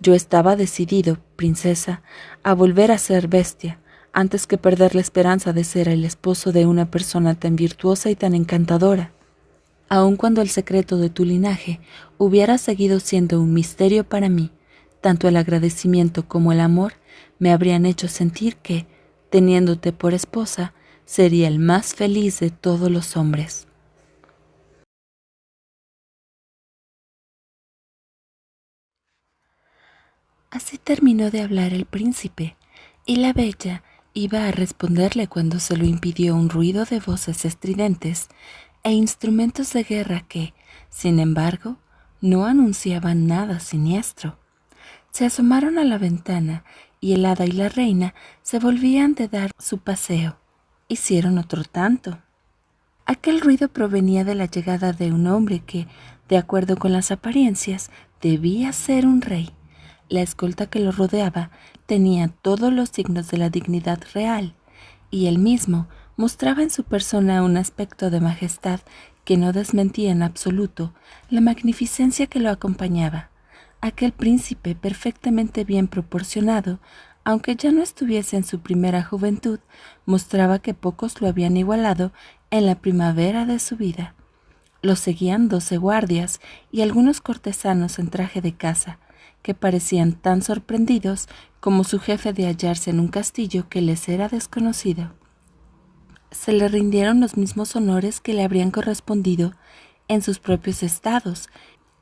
Yo estaba decidido, princesa, a volver a ser bestia, antes que perder la esperanza de ser el esposo de una persona tan virtuosa y tan encantadora. Aun cuando el secreto de tu linaje hubiera seguido siendo un misterio para mí, tanto el agradecimiento como el amor me habrían hecho sentir que, teniéndote por esposa, sería el más feliz de todos los hombres. Así terminó de hablar el príncipe, y la bella iba a responderle cuando se lo impidió un ruido de voces estridentes e instrumentos de guerra que, sin embargo, no anunciaban nada siniestro. Se asomaron a la ventana y el hada y la reina se volvían de dar su paseo. Hicieron otro tanto. Aquel ruido provenía de la llegada de un hombre que, de acuerdo con las apariencias, debía ser un rey. La escolta que lo rodeaba tenía todos los signos de la dignidad real, y él mismo mostraba en su persona un aspecto de majestad que no desmentía en absoluto la magnificencia que lo acompañaba. Aquel príncipe perfectamente bien proporcionado, aunque ya no estuviese en su primera juventud, mostraba que pocos lo habían igualado en la primavera de su vida. Lo seguían 12 guardias y algunos cortesanos en traje de caza, que parecían tan sorprendidos como su jefe de hallarse en un castillo que les era desconocido. Se le rindieron los mismos honores que le habrían correspondido en sus propios estados,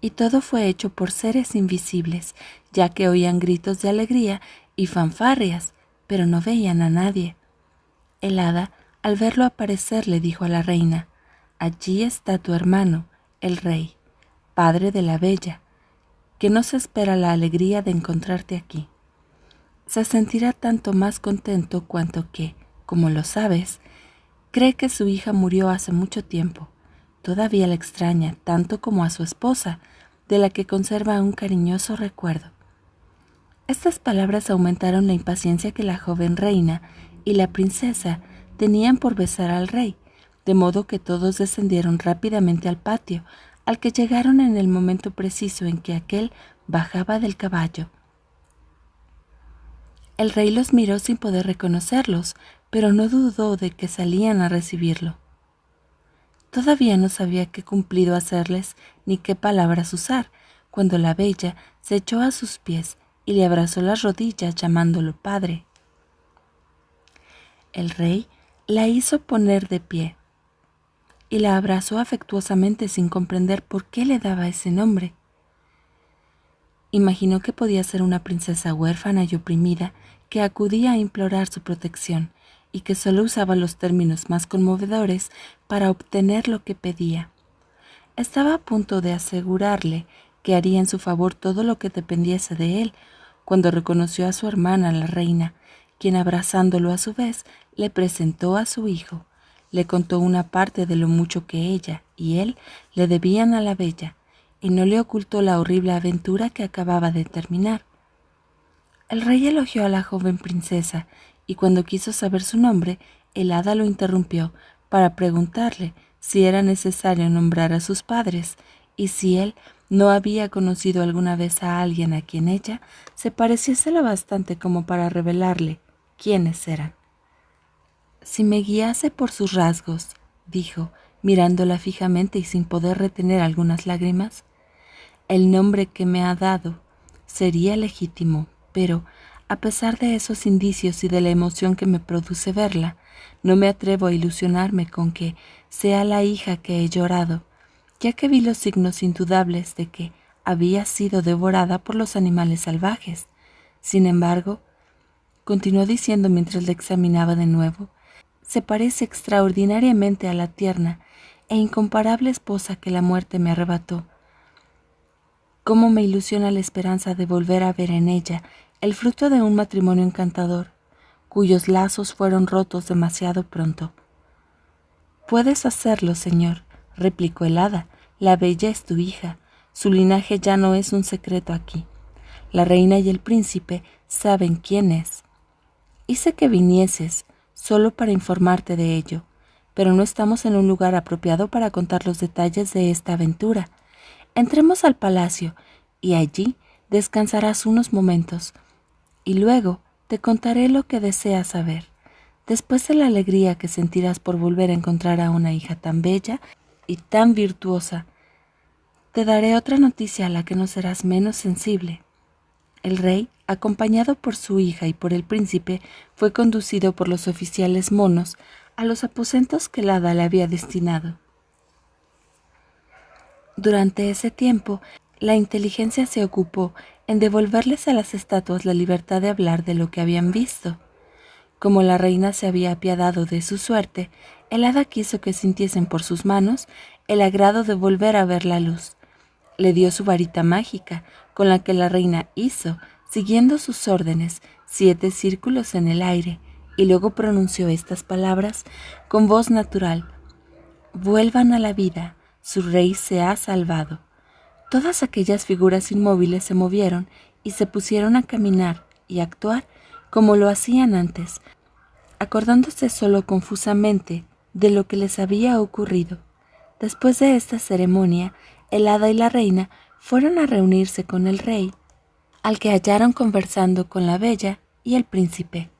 y todo fue hecho por seres invisibles, ya que oían gritos de alegría y fanfarrias, pero no veían a nadie. El hada, al verlo aparecer, le dijo a la reina: «Allí está tu hermano, el rey, padre de la bella, que no se espera la alegría de encontrarte aquí. Se sentirá tanto más contento cuanto que, como lo sabes, cree que su hija murió hace mucho tiempo. Todavía la extraña tanto como a su esposa, de la que conserva un cariñoso recuerdo». Estas palabras aumentaron la impaciencia que la joven reina y la princesa tenían por besar al rey, de modo que todos descendieron rápidamente al patio, al que llegaron en el momento preciso en que aquél bajaba del caballo. El rey los miró sin poder reconocerlos, pero no dudó de que salían a recibirlo. Todavía no sabía qué cumplido hacerles ni qué palabras usar, cuando la bella se echó a sus pies y le abrazó las rodillas llamándolo padre. El rey la hizo poner de pie y la abrazó afectuosamente sin comprender por qué le daba ese nombre. Imaginó que podía ser una princesa huérfana y oprimida que acudía a implorar su protección y que solo usaba los términos más conmovedores para obtener lo que pedía. Estaba a punto de asegurarle que haría en su favor todo lo que dependiese de él, cuando reconoció a su hermana, la reina, quien, abrazándolo a su vez, le presentó a su hijo. Le contó una parte de lo mucho que ella y él le debían a la bella, y no le ocultó la horrible aventura que acababa de terminar. El rey elogió a la joven princesa, y cuando quiso saber su nombre, el hada lo interrumpió para preguntarle si era necesario nombrar a sus padres, y si él no había conocido alguna vez a alguien a quien ella se pareciese lo bastante como para revelarle quiénes eran. «Si me guiase por sus rasgos», dijo, mirándola fijamente y sin poder retener algunas lágrimas, «el nombre que me ha dado sería legítimo, pero, a pesar de esos indicios y de la emoción que me produce verla, no me atrevo a ilusionarme con que sea la hija que he llorado, ya que vi los signos indudables de que había sido devorada por los animales salvajes. Sin embargo», continuó diciendo mientras la examinaba de nuevo, «se parece extraordinariamente a la tierna e incomparable esposa que la muerte me arrebató. Cómo me ilusiona la esperanza de volver a ver en ella el fruto de un matrimonio encantador, cuyos lazos fueron rotos demasiado pronto». «Puedes hacerlo, señor», replicó el hada. «La bella es tu hija. Su linaje ya no es un secreto aquí. La reina y el príncipe saben quién es. Hice que vinieses solo para informarte de ello, pero no estamos en un lugar apropiado para contar los detalles de esta aventura. Entremos al palacio y allí descansarás unos momentos, y luego te contaré lo que deseas saber. Después de la alegría que sentirás por volver a encontrar a una hija tan bella y tan virtuosa, te daré otra noticia a la que no serás menos sensible. El rey, acompañado por su hija y por el príncipe, fue conducido por los oficiales monos a los aposentos que el hada le había destinado. Durante ese tiempo, la inteligencia se ocupó en devolverles a las estatuas la libertad de hablar de lo que habían visto. Como la reina se había apiadado de su suerte, el hada quiso que sintiesen por sus manos el agrado de volver a ver la luz. Le dio su varita mágica, con la que la reina hizo, siguiendo sus órdenes, 7 círculos en el aire, y luego pronunció estas palabras con voz natural: «Vuelvan a la vida, su rey se ha salvado». Todas aquellas figuras inmóviles se movieron y se pusieron a caminar y actuar como lo hacían antes, acordándose solo confusamente de lo que les había ocurrido. Después de esta ceremonia, el hada y la reina fueron a reunirse con el rey, al que hallaron conversando con la bella y el príncipe.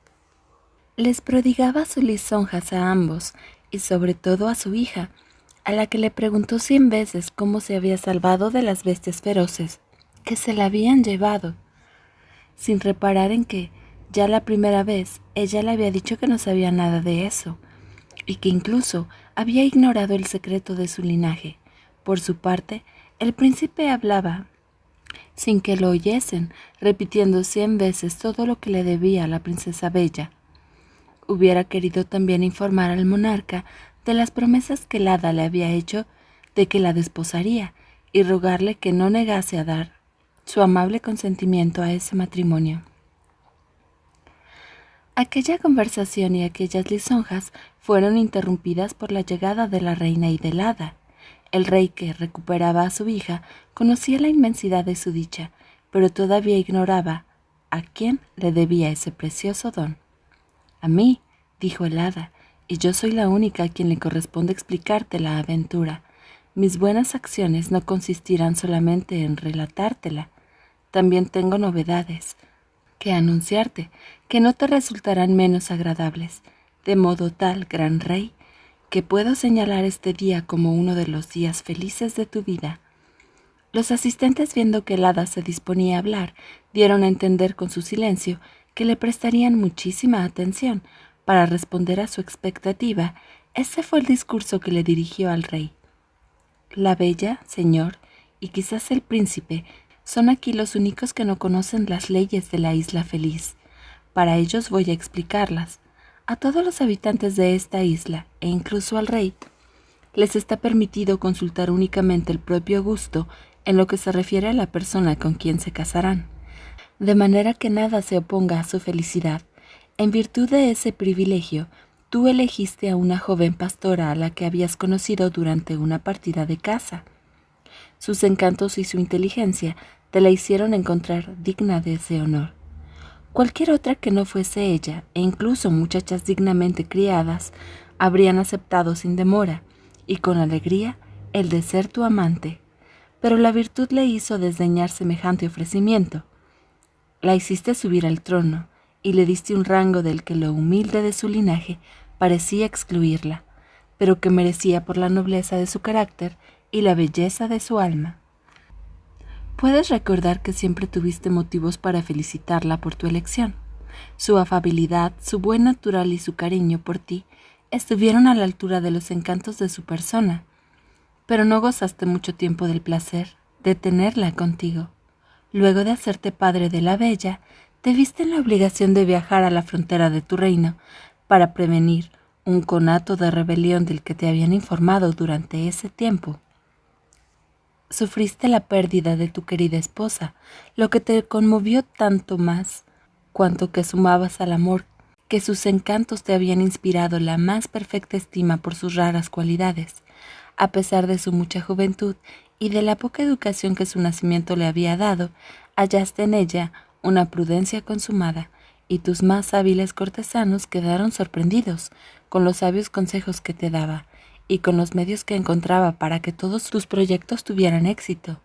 Les prodigaba sus lisonjas a ambos, y sobre todo a su hija, a la que le preguntó 100 veces cómo se había salvado de las bestias feroces que se la habían llevado, sin reparar en que, ya la primera vez, ella le había dicho que no sabía nada de eso, y que incluso había ignorado el secreto de su linaje. Por su parte, el príncipe hablaba sin que lo oyesen, repitiendo 100 veces todo lo que le debía a la princesa Bella. Hubiera querido también informar al monarca de las promesas que el hada le había hecho de que la desposaría, y rogarle que no negase a dar su amable consentimiento a ese matrimonio. Aquella conversación y aquellas lisonjas fueron interrumpidas por la llegada de la reina y del hada. El rey, que recuperaba a su hija, conocía la inmensidad de su dicha, pero todavía ignoraba a quién le debía ese precioso don. «A mí», dijo el hada, «y yo soy la única a quien le corresponde explicarte la aventura. Mis buenas acciones no consistirán solamente en relatártela. También tengo novedades que anunciarte, que no te resultarán menos agradables, de modo tal, gran rey, que puedo señalar este día como uno de los días felices de tu vida». Los asistentes, viendo que el hada se disponía a hablar, dieron a entender con su silencio que le prestarían muchísima atención. Para responder a su expectativa, ese fue el discurso que le dirigió al rey. «La bella, señor, y quizás el príncipe, son aquí los únicos que no conocen las leyes de la isla feliz. Para ellos voy a explicarlas. A todos los habitantes de esta isla, e incluso al rey, les está permitido consultar únicamente el propio gusto en lo que se refiere a la persona con quien se casarán, de manera que nada se oponga a su felicidad. En virtud de ese privilegio, tú elegiste a una joven pastora a la que habías conocido durante una partida de caza. Sus encantos y su inteligencia te la hicieron encontrar digna de ese honor. Cualquier otra que no fuese ella, e incluso muchachas dignamente criadas, habrían aceptado sin demora y con alegría el de ser tu amante, pero la virtud le hizo desdeñar semejante ofrecimiento. La hiciste subir al trono y le diste un rango del que lo humilde de su linaje parecía excluirla, pero que merecía por la nobleza de su carácter y la belleza de su alma. Puedes recordar que siempre tuviste motivos para felicitarla por tu elección. Su afabilidad, su buen natural y su cariño por ti estuvieron a la altura de los encantos de su persona, pero no gozaste mucho tiempo del placer de tenerla contigo. Luego de hacerte padre de la bella, te viste en la obligación de viajar a la frontera de tu reino para prevenir un conato de rebelión del que te habían informado durante ese tiempo. Sufriste la pérdida de tu querida esposa, lo que te conmovió tanto más, cuanto que sumabas al amor que sus encantos te habían inspirado la más perfecta estima por sus raras cualidades. A pesar de su mucha juventud y de la poca educación que su nacimiento le había dado, hallaste en ella una prudencia consumada, y tus más hábiles cortesanos quedaron sorprendidos con los sabios consejos que te daba, y con los medios que encontraba para que todos tus proyectos tuvieran éxito.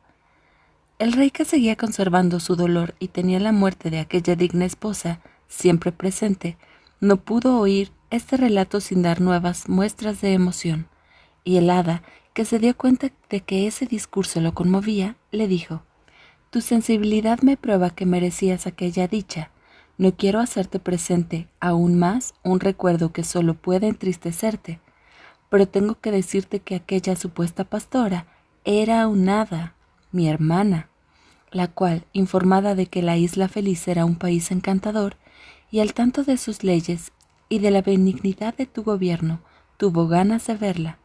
El rey, que seguía conservando su dolor y tenía la muerte de aquella digna esposa siempre presente, no pudo oír este relato sin dar nuevas muestras de emoción, y el hada, que se dio cuenta de que ese discurso lo conmovía, le dijo: «Tu sensibilidad me prueba que merecías aquella dicha. No quiero hacerte presente aún más un recuerdo que solo puede entristecerte, pero tengo que decirte que aquella supuesta pastora era un hada, mi hermana, la cual, informada de que la isla feliz era un país encantador, y al tanto de sus leyes y de la benignidad de tu gobierno, tuvo ganas de verla.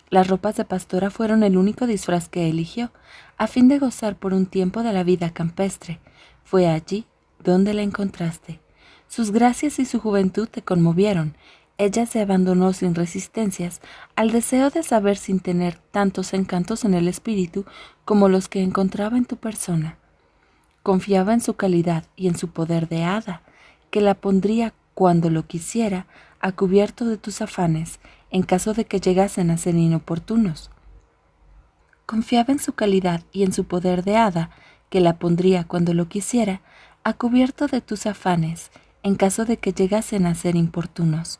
Las ropas de pastora fueron el único disfraz que eligió, a fin de gozar por un tiempo de la vida campestre. Fue allí donde la encontraste. Sus gracias y su juventud te conmovieron. Ella se abandonó sin resistencias al deseo de saber, sin tener tantos encantos en el espíritu como los que encontraba en tu persona. Confiaba en su calidad y en su poder de hada, que la pondría, cuando lo quisiera, a cubierto de tus afanes, en caso de que llegasen a ser inoportunos. Confiaba en su calidad y en su poder de hada, que la pondría, cuando lo quisiera, a cubierto de tus afanes, en caso de que llegasen a ser importunos,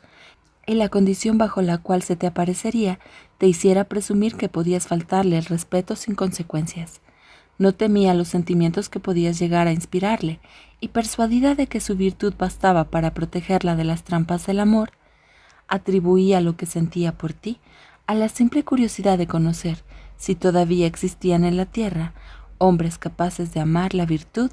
y la condición bajo la cual se te aparecería te hiciera presumir que podías faltarle el respeto sin consecuencias. No temía los sentimientos que podías llegar a inspirarle, y persuadida de que su virtud bastaba para protegerla de las trampas del amor, atribuía lo que sentía por ti a la simple curiosidad de conocer si todavía existían en la tierra hombres capaces de amar la virtud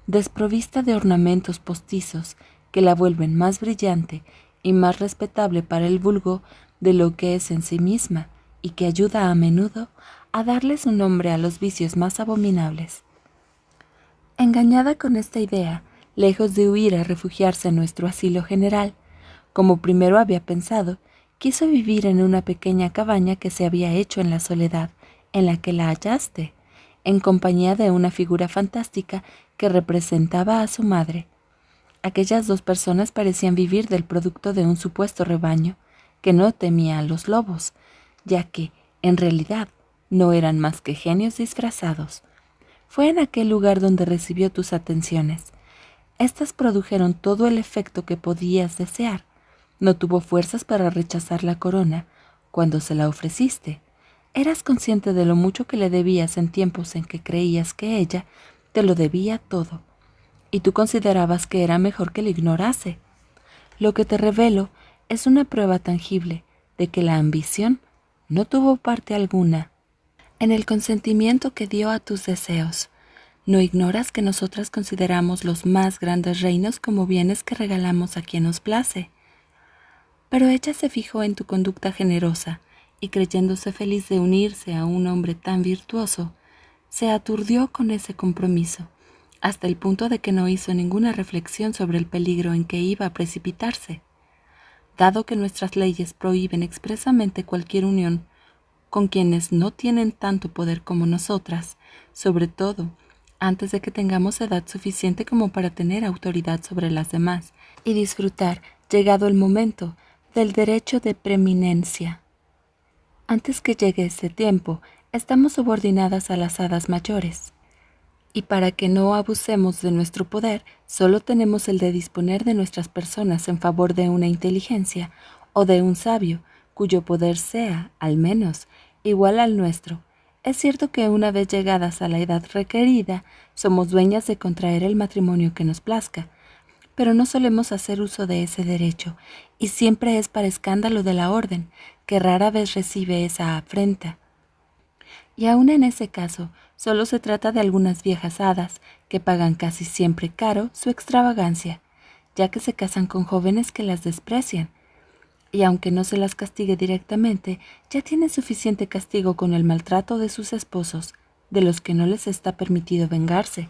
desprovista de ornamentos postizos que la vuelven más brillante y más respetable para el vulgo de lo que es en sí misma, y que ayuda a menudo a darle su nombre a los vicios más abominables. Engañada con esta idea, lejos de huir a refugiarse en nuestro asilo general, como primero había pensado, quiso vivir en una pequeña cabaña que se había hecho en la soledad en la que la hallaste, en compañía de una figura fantástica que representaba a su madre. Aquellas dos personas parecían vivir del producto de un supuesto rebaño que no temía a los lobos, ya que, en realidad, no eran más que genios disfrazados. Fue en aquel lugar donde recibió tus atenciones. Estas produjeron todo el efecto que podías desear. No tuvo fuerzas para rechazar la corona cuando se la ofreciste. Eras consciente de lo mucho que le debías en tiempos en que creías que ella te lo debía todo, y tú considerabas que era mejor que le ignorase. Lo que te revelo es una prueba tangible de que la ambición no tuvo parte alguna en el consentimiento que dio a tus deseos. ¿No ignoras que nosotras consideramos los más grandes reinos como bienes que regalamos a quien nos place? Pero ella se fijó en tu conducta generosa, y creyéndose feliz de unirse a un hombre tan virtuoso, se aturdió con ese compromiso, hasta el punto de que no hizo ninguna reflexión sobre el peligro en que iba a precipitarse. Dado que nuestras leyes prohíben expresamente cualquier unión con quienes no tienen tanto poder como nosotras, sobre todo antes de que tengamos edad suficiente como para tener autoridad sobre las demás y disfrutar, llegado el momento, del derecho de preeminencia. Antes que llegue ese tiempo, estamos subordinadas a las hadas mayores, y para que no abusemos de nuestro poder, solo tenemos el de disponer de nuestras personas en favor de una inteligencia o de un sabio, cuyo poder sea, al menos, igual al nuestro. Es cierto que una vez llegadas a la edad requerida, somos dueñas de contraer el matrimonio que nos plazca, pero no solemos hacer uso de ese derecho, y siempre es para escándalo de la orden, que rara vez recibe esa afrenta. Y aun en ese caso, solo se trata de algunas viejas hadas que pagan casi siempre caro su extravagancia, ya que se casan con jóvenes que las desprecian, y aunque no se las castigue directamente, ya tienen suficiente castigo con el maltrato de sus esposos, de los que no les está permitido vengarse.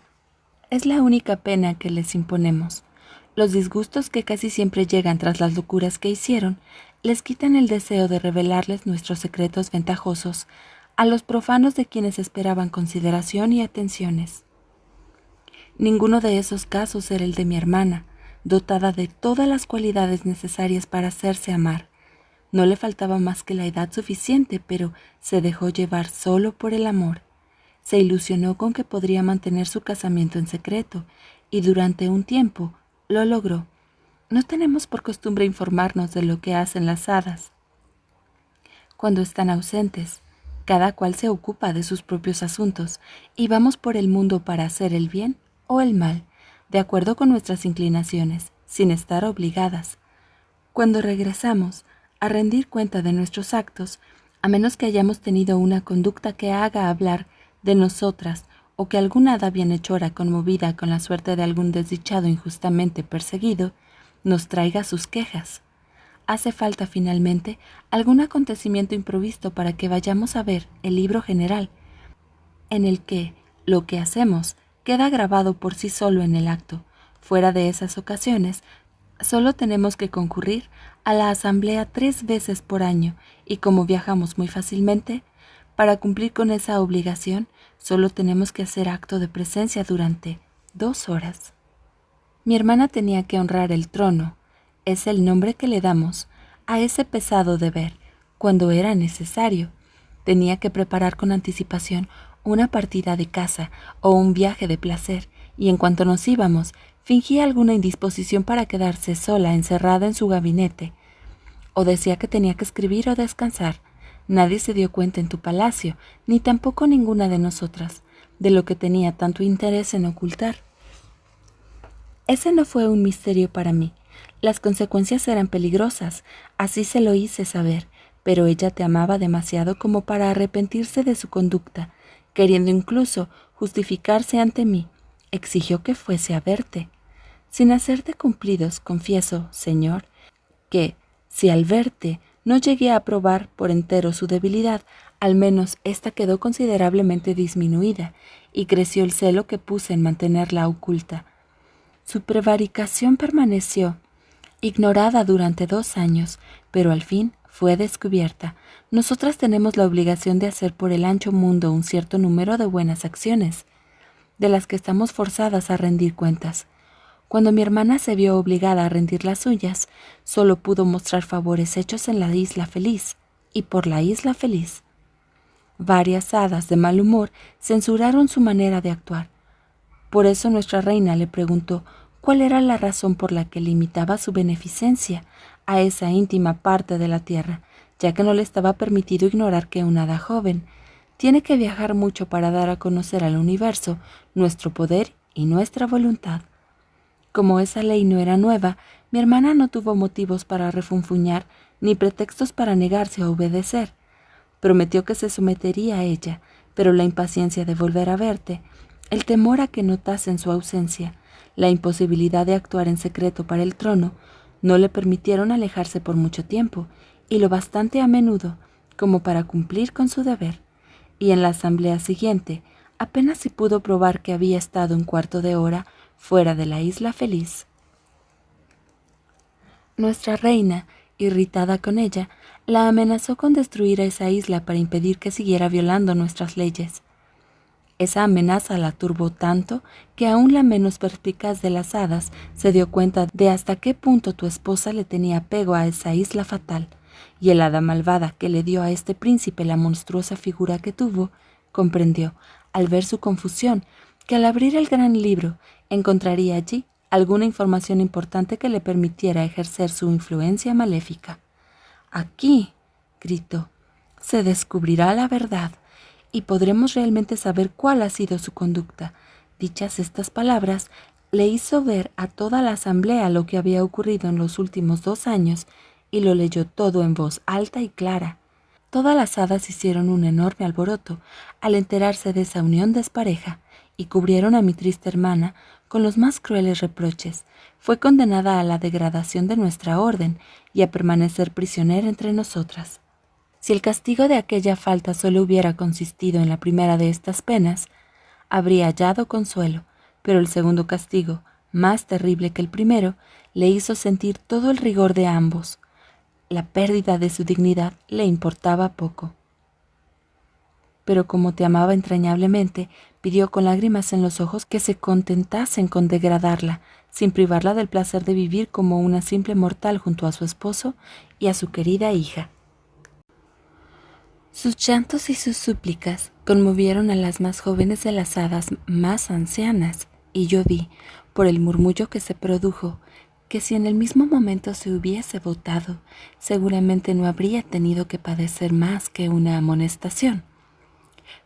Es la única pena que les imponemos. Los disgustos que casi siempre llegan tras las locuras que hicieron, les quitan el deseo de revelarles nuestros secretos ventajosos a los profanos de quienes esperaban consideración y atenciones. Ninguno de esos casos era el de mi hermana, dotada de todas las cualidades necesarias para hacerse amar. No le faltaba más que la edad suficiente, pero se dejó llevar solo por el amor. Se ilusionó con que podría mantener su casamiento en secreto, y durante un tiempo lo logró. No tenemos por costumbre informarnos de lo que hacen las hadas cuando están ausentes. Cada cual se ocupa de sus propios asuntos y vamos por el mundo para hacer el bien o el mal, de acuerdo con nuestras inclinaciones, sin estar obligadas. Cuando regresamos a rendir cuenta de nuestros actos, a menos que hayamos tenido una conducta que haga hablar de nosotras o que alguna hada bienhechora conmovida con la suerte de algún desdichado injustamente perseguido, nos traiga sus quejas. Hace falta finalmente algún acontecimiento improvisto para que vayamos a ver el libro general, en el que lo que hacemos queda grabado por sí solo en el acto. Fuera de esas ocasiones, solo tenemos que concurrir a la asamblea 3 veces por año y como viajamos muy fácilmente, para cumplir con esa obligación solo tenemos que hacer acto de presencia durante 2 horas. Mi hermana tenía que honrar el trono, es el nombre que le damos a ese pesado deber, cuando era necesario. Tenía que preparar con anticipación una partida de caza o un viaje de placer, y en cuanto nos íbamos, fingía alguna indisposición para quedarse sola encerrada en su gabinete, o decía que tenía que escribir o descansar. Nadie se dio cuenta en tu palacio, ni tampoco ninguna de nosotras, de lo que tenía tanto interés en ocultar. Ese no fue un misterio para mí. Las consecuencias eran peligrosas, así se lo hice saber, pero ella te amaba demasiado como para arrepentirse de su conducta, queriendo incluso justificarse ante mí. Exigió que fuese a verte. Sin hacerte cumplidos, confieso, señor, que, si al verte no llegué a probar por entero su debilidad, al menos ésta quedó considerablemente disminuida, y creció el celo que puse en mantenerla oculta. Su prevaricación permaneció ignorada durante 2 años, pero al fin fue descubierta. Nosotras tenemos la obligación de hacer por el ancho mundo un cierto número de buenas acciones, de las que estamos forzadas a rendir cuentas. Cuando mi hermana se vio obligada a rendir las suyas, solo pudo mostrar favores hechos en la isla feliz, y por la isla feliz. Varias hadas de mal humor censuraron su manera de actuar. Por eso nuestra reina le preguntó cuál era la razón por la que limitaba su beneficencia a esa íntima parte de la tierra, ya que no le estaba permitido ignorar que una hada joven tiene que viajar mucho para dar a conocer al universo nuestro poder y nuestra voluntad. Como esa ley no era nueva, mi hermana no tuvo motivos para refunfuñar ni pretextos para negarse a obedecer. Prometió que se sometería a ella, pero la impaciencia de volver a verte, el temor a que notasen su ausencia, la imposibilidad de actuar en secreto para el trono, no le permitieron alejarse por mucho tiempo, y lo bastante a menudo como para cumplir con su deber. Y en la asamblea siguiente, apenas si pudo probar que había estado 1/4 de hora fuera de la isla feliz. Nuestra reina, irritada con ella, la amenazó con destruir esa isla para impedir que siguiera violando nuestras leyes. Esa amenaza la turbó tanto que aún la menos perspicaz de las hadas se dio cuenta de hasta qué punto tu esposa le tenía apego a esa isla fatal, y el hada malvada que le dio a este príncipe la monstruosa figura que tuvo, comprendió, al ver su confusión, que al abrir el gran libro encontraría allí alguna información importante que le permitiera ejercer su influencia maléfica. «Aquí», gritó, «se descubrirá la verdad, y podremos realmente saber cuál ha sido su conducta». Dichas estas palabras, le hizo ver a toda la asamblea lo que había ocurrido en los últimos 2 años, y lo leyó todo en voz alta y clara. Todas las hadas hicieron un enorme alboroto al enterarse de esa unión despareja, y cubrieron a mi triste hermana con los más crueles reproches. Fue condenada a la degradación de nuestra orden y a permanecer prisionera entre nosotras. Si el castigo de aquella falta solo hubiera consistido en la primera de estas penas, habría hallado consuelo, pero el segundo castigo, más terrible que el primero, le hizo sentir todo el rigor de ambos. La pérdida de su dignidad le importaba poco. pero como te amaba entrañablemente, pidió con lágrimas en los ojos que se contentasen con degradarla, sin privarla del placer de vivir como una simple mortal junto a su esposo y a su querida hija. Sus llantos y sus súplicas conmovieron a las más jóvenes de las hadas más ancianas, y yo vi, por el murmullo que se produjo, que si en el mismo momento se hubiese votado, seguramente no habría tenido que padecer más que una amonestación.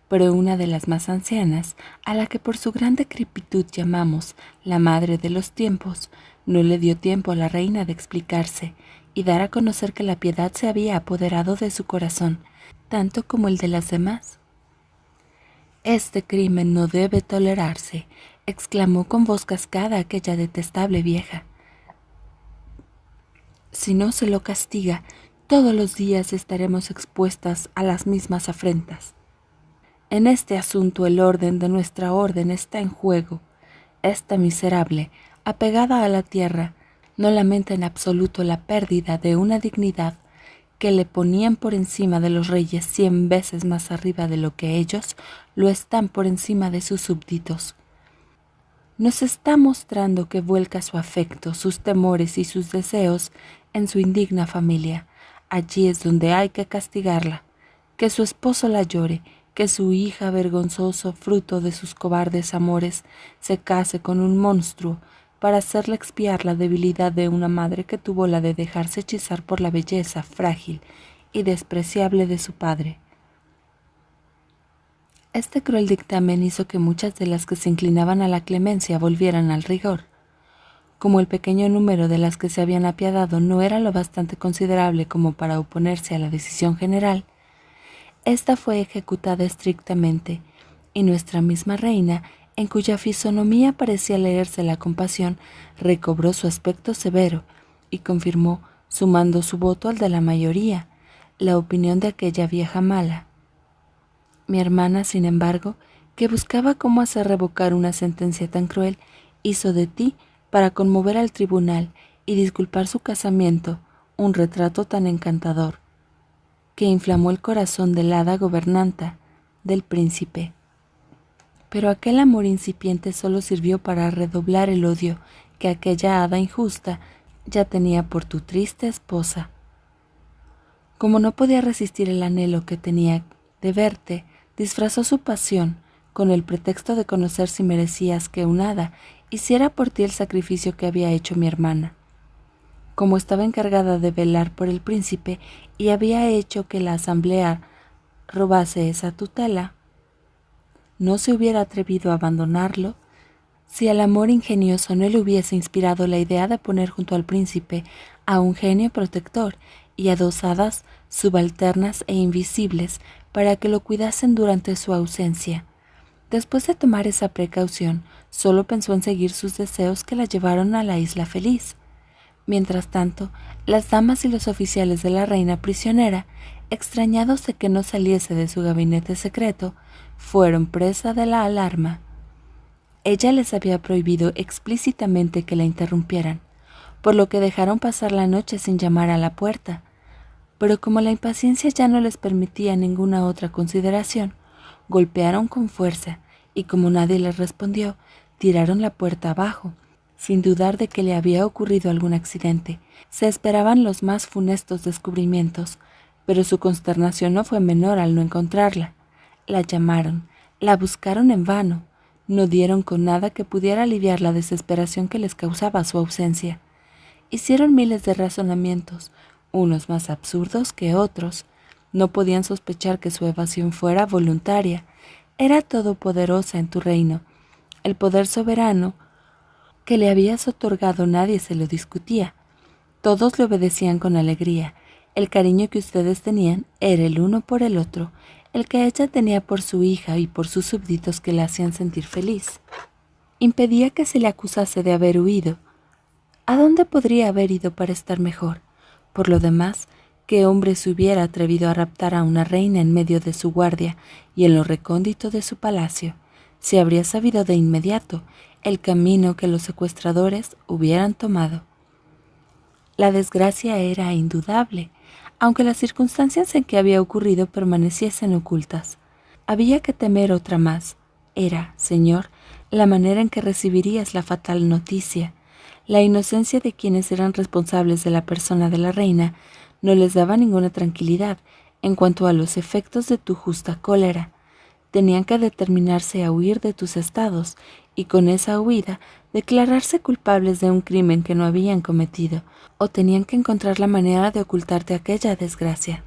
Pero una de las más ancianas, a la que por su gran decrepitud llamamos la madre de los tiempos, no le dio tiempo a la reina de explicarse y dar a conocer que la piedad se había apoderado de su corazón, tanto como el de las demás. «Este crimen no debe tolerarse», exclamó con voz cascada aquella detestable vieja. «Si no se lo castiga, todos los días estaremos expuestas a las mismas afrentas. En este asunto el orden de nuestra orden está en juego. Esta miserable, apegada a la tierra, no lamenta en absoluto la pérdida de una dignidad que le ponían por encima de los reyes 100 veces más arriba de lo que ellos lo están por encima de sus súbditos. Nos está mostrando que vuelca su afecto, sus temores y sus deseos en su indigna familia. Allí es donde hay que castigarla, que su esposo la llore, que su hija, vergonzoso fruto de sus cobardes amores, se case con un monstruo para hacerle expiar la debilidad de una madre que tuvo la de dejarse hechizar por la belleza frágil y despreciable de su padre. Este cruel dictamen hizo que muchas de las que se inclinaban a la clemencia volvieran al rigor. Como el pequeño número de las que se habían apiadado no era lo bastante considerable como para oponerse a la decisión general, esta fue ejecutada estrictamente, y nuestra misma reina, en cuya fisonomía parecía leerse la compasión, recobró su aspecto severo y confirmó, sumando su voto al de la mayoría, la opinión de aquella vieja mala. Mi hermana, sin embargo, que buscaba cómo hacer revocar una sentencia tan cruel, hizo de ti, para conmover al tribunal y disculpar su casamiento, un retrato tan encantador, que inflamó el corazón de la hada gobernanta del príncipe. Pero aquel amor incipiente solo sirvió para redoblar el odio que aquella hada injusta ya tenía por tu triste esposa. Como no podía resistir el anhelo que tenía de verte, disfrazó su pasión con el pretexto de conocer si merecías que un hada hiciera por ti el sacrificio que había hecho mi hermana. Como estaba encargada de velar por el príncipe y había hecho que la asamblea robase esa tutela, no se hubiera atrevido a abandonarlo si al amor ingenioso no le hubiese inspirado la idea de poner junto al príncipe a un genio protector y a 2 hadas subalternas e invisibles para que lo cuidasen durante su ausencia. Después de tomar esa precaución, solo pensó en seguir sus deseos que la llevaron a la isla feliz. Mientras tanto, las damas y los oficiales de la reina prisionera, extrañados de que no saliese de su gabinete secreto, fueron presa de la alarma. Ella les había prohibido explícitamente que la interrumpieran, por lo que dejaron pasar la noche sin llamar a la puerta. Pero como la impaciencia ya no les permitía ninguna otra consideración, golpearon con fuerza y como nadie les respondió, tiraron la puerta abajo, sin dudar de que le había ocurrido algún accidente. Se esperaban los más funestos descubrimientos, pero su consternación no fue menor al no encontrarla. La llamaron, la buscaron en vano, no dieron con nada que pudiera aliviar la desesperación que les causaba su ausencia. Hicieron miles de razonamientos, unos más absurdos que otros. No podían sospechar que su evasión fuera voluntaria. Era todopoderosa en tu reino. El poder soberano que le habías otorgado nadie se lo discutía. Todos le obedecían con alegría. El cariño que ustedes tenían era el uno por el otro, el que ella tenía por su hija y por sus súbditos que la hacían sentir feliz. Impedía que se le acusase de haber huido. ¿A dónde podría haber ido para estar mejor? Por lo demás, ¿qué hombre se hubiera atrevido a raptar a una reina en medio de su guardia y en lo recóndito de su palacio, si habría sabido de inmediato el camino que los secuestradores hubieran tomado? La desgracia era indudable, aunque las circunstancias en que había ocurrido permaneciesen ocultas. Había que temer otra más. Era, señor, la manera en que recibirías la fatal noticia. La inocencia de quienes eran responsables de la persona de la reina no les daba ninguna tranquilidad en cuanto a los efectos de tu justa cólera. Tenían que determinarse a huir de tus estados y con esa huida declararse culpables de un crimen que no habían cometido, o tenían que encontrar la manera de ocultarte aquella desgracia.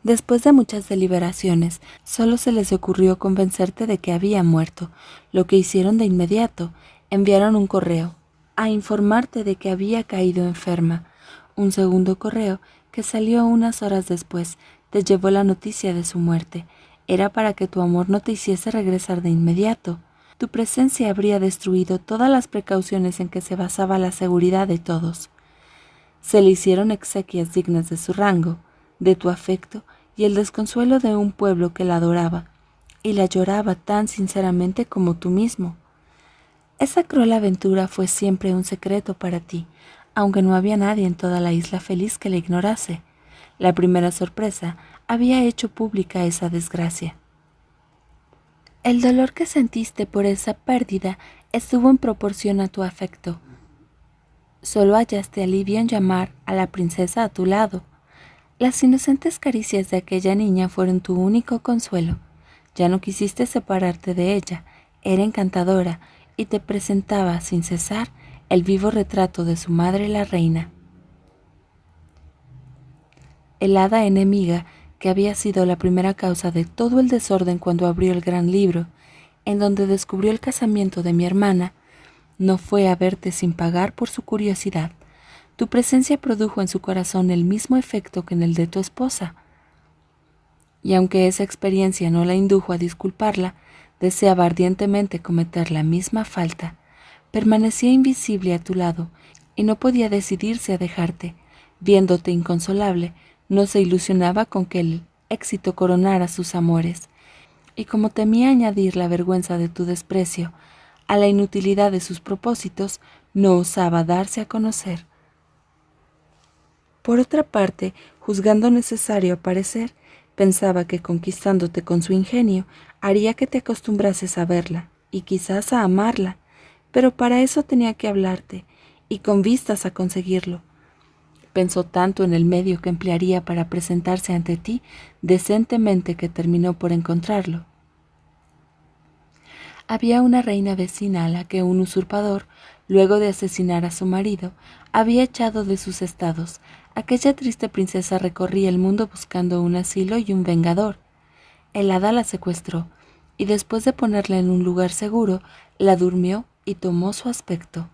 Después de muchas deliberaciones, solo se les ocurrió convencerte de que había muerto. Lo que hicieron de inmediato, enviaron un correo a informarte de que había caído enferma. Un segundo correo, que salió unas horas después, te llevó la noticia de su muerte. Era para que tu amor no te hiciese regresar de inmediato. Tu presencia habría destruido todas las precauciones en que se basaba la seguridad de todos. Se le hicieron exequias dignas de su rango, de tu afecto y el desconsuelo de un pueblo que la adoraba, y la lloraba tan sinceramente como tú mismo. Esa cruel aventura fue siempre un secreto para ti, aunque no había nadie en toda la isla feliz que la ignorase. La primera sorpresa había hecho pública esa desgracia. El dolor que sentiste por esa pérdida estuvo en proporción a tu afecto. Solo hallaste alivio en llamar a la princesa a tu lado. Las inocentes caricias de aquella niña fueron tu único consuelo. Ya no quisiste separarte de ella, era encantadora y te presentaba sin cesar el vivo retrato de su madre la reina. El hada enemiga, que había sido la primera causa de todo el desorden cuando abrió el gran libro, en donde descubrió el casamiento de mi hermana, no fue a verte sin pagar por su curiosidad. Tu presencia produjo en su corazón el mismo efecto que en el de tu esposa. Y aunque esa experiencia no la indujo a disculparla, deseaba ardientemente cometer la misma falta. Permanecía invisible a tu lado y no podía decidirse a dejarte. Viéndote inconsolable, no se ilusionaba con que el éxito coronara sus amores. Y como temía añadir la vergüenza de tu desprecio a la inutilidad de sus propósitos, no osaba darse a conocer. Por otra parte, juzgando necesario aparecer, pensaba que conquistándote con su ingenio, haría que te acostumbrases a verla, y quizás a amarla, pero para eso tenía que hablarte, y con vistas a conseguirlo. Pensó tanto en el medio que emplearía para presentarse ante ti decentemente que terminó por encontrarlo. Había una reina vecina a la que un usurpador, luego de asesinar a su marido, había echado de sus estados. Aquella triste princesa recorría el mundo buscando un asilo y un vengador. El hada la secuestró, y después de ponerla en un lugar seguro, la durmió y tomó su aspecto.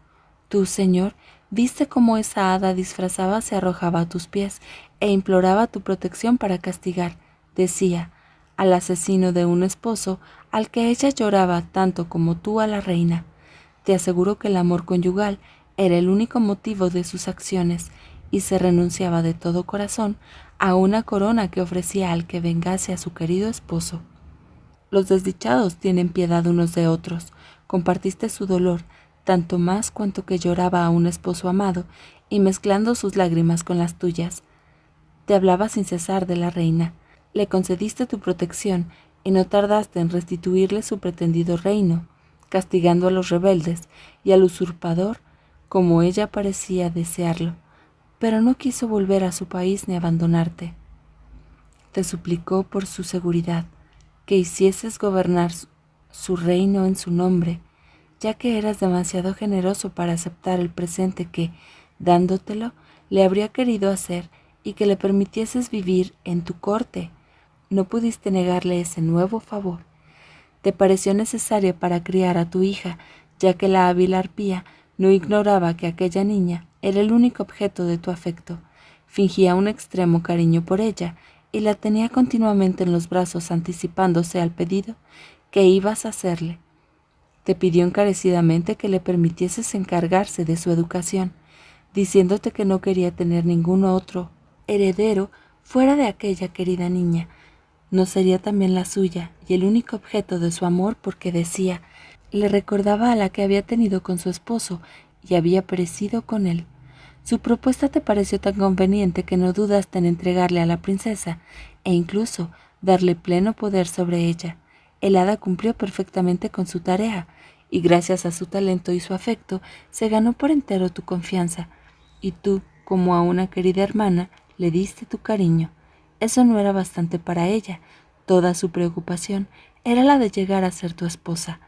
Tú, señor, viste cómo esa hada disfrazada se arrojaba a tus pies e imploraba tu protección para castigar, decía, al asesino de un esposo al que ella lloraba tanto como tú a la reina. Te aseguro que el amor conyugal era el único motivo de sus acciones y se renunciaba de todo corazón a una corona que ofrecía al que vengase a su querido esposo. Los desdichados tienen piedad unos de otros. Compartiste su dolor, tanto más cuanto que lloraba a un esposo amado y mezclando sus lágrimas con las tuyas. Te hablaba sin cesar de la reina. Le concediste tu protección y no tardaste en restituirle su pretendido reino, castigando a los rebeldes y al usurpador como ella parecía desearlo, pero no quiso volver a su país ni abandonarte. Te suplicó por su seguridad que hicieses gobernar su reino en su nombre, ya que eras demasiado generoso para aceptar el presente que, dándotelo, le habría querido hacer y que le permitieses vivir en tu corte. No pudiste negarle ese nuevo favor. Te pareció necesario para criar a tu hija, ya que la hábil arpía no ignoraba que aquella niña era el único objeto de tu afecto. Fingía un extremo cariño por ella y la tenía continuamente en los brazos anticipándose al pedido que ibas a hacerle. Te pidió encarecidamente que le permitieses encargarse de su educación, diciéndote que no quería tener ningún otro heredero fuera de aquella querida niña. No sería también la suya y el único objeto de su amor porque decía, le recordaba a la que había tenido con su esposo y había perecido con él. Su propuesta te pareció tan conveniente que no dudaste en entregarle a la princesa e incluso darle pleno poder sobre ella. El hada cumplió perfectamente con su tarea, y gracias a su talento y su afecto, se ganó por entero tu confianza, y tú, como a una querida hermana, le diste tu cariño. Eso no era bastante para ella. Toda su preocupación era la de llegar a ser tu esposa.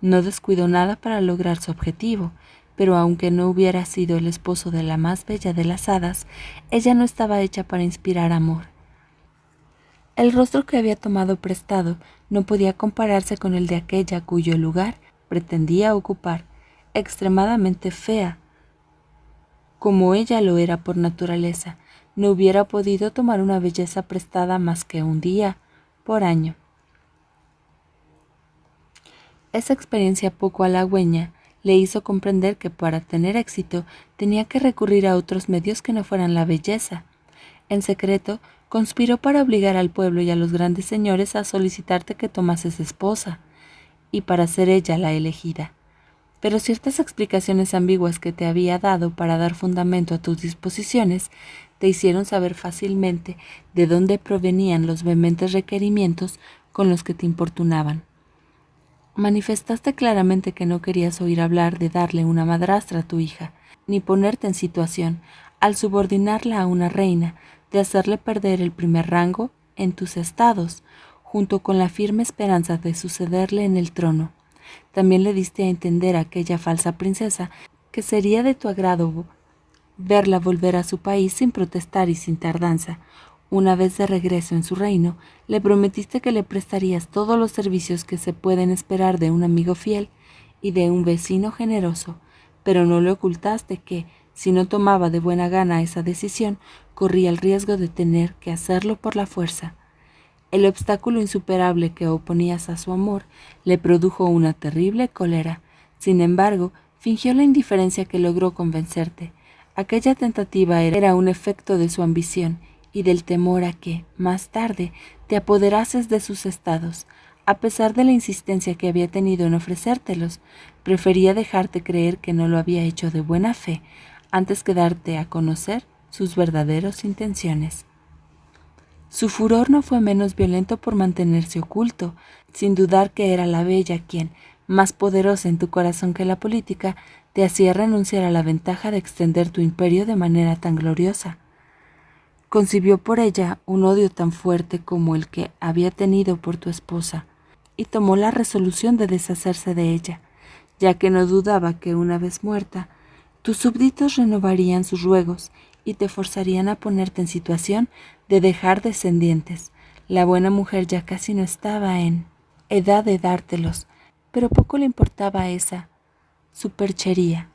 No descuidó nada para lograr su objetivo, pero aunque no hubiera sido el esposo de la más bella de las hadas, ella no estaba hecha para inspirar amor. El rostro que había tomado prestado no podía compararse con el de aquella cuyo lugar pretendía ocupar, extremadamente fea, como ella lo era por naturaleza. No hubiera podido tomar una belleza prestada más que un día por año. Esa experiencia poco halagüeña le hizo comprender que para tener éxito tenía que recurrir a otros medios que no fueran la belleza. En secreto, conspiró para obligar al pueblo y a los grandes señores a solicitarte que tomases esposa, y para ser ella la elegida. Pero ciertas explicaciones ambiguas que te había dado para dar fundamento a tus disposiciones te hicieron saber fácilmente de dónde provenían los vehementes requerimientos con los que te importunaban. Manifestaste claramente que no querías oír hablar de darle una madrastra a tu hija, ni ponerte en situación, al subordinarla a una reina, de hacerle perder el primer rango en tus estados, junto con la firme esperanza de sucederle en el trono. También le diste a entender a aquella falsa princesa que sería de tu agrado verla volver a su país sin protestar y sin tardanza. Una vez de regreso en su reino, le prometiste que le prestarías todos los servicios que se pueden esperar de un amigo fiel y de un vecino generoso, pero no le ocultaste que, si no tomaba de buena gana esa decisión, corría el riesgo de tener que hacerlo por la fuerza. El obstáculo insuperable que oponías a su amor le produjo una terrible cólera. Sin embargo, fingió la indiferencia que logró convencerte. Aquella tentativa era un efecto de su ambición y del temor a que, más tarde, te apoderases de sus estados. A pesar de la insistencia que había tenido en ofrecértelos, prefería dejarte creer que no lo había hecho de buena fe antes que darte a conocer sus verdaderas intenciones. Su furor no fue menos violento por mantenerse oculto, sin dudar que era la bella quien, más poderosa en tu corazón que la política, te hacía renunciar a la ventaja de extender tu imperio de manera tan gloriosa. Concibió por ella un odio tan fuerte como el que había tenido por tu esposa, y tomó la resolución de deshacerse de ella, ya que no dudaba que una vez muerta, tus súbditos renovarían sus ruegos y te forzarían a ponerte en situación de dejar descendientes. La buena mujer ya casi no estaba en edad de dártelos, pero poco le importaba esa superchería.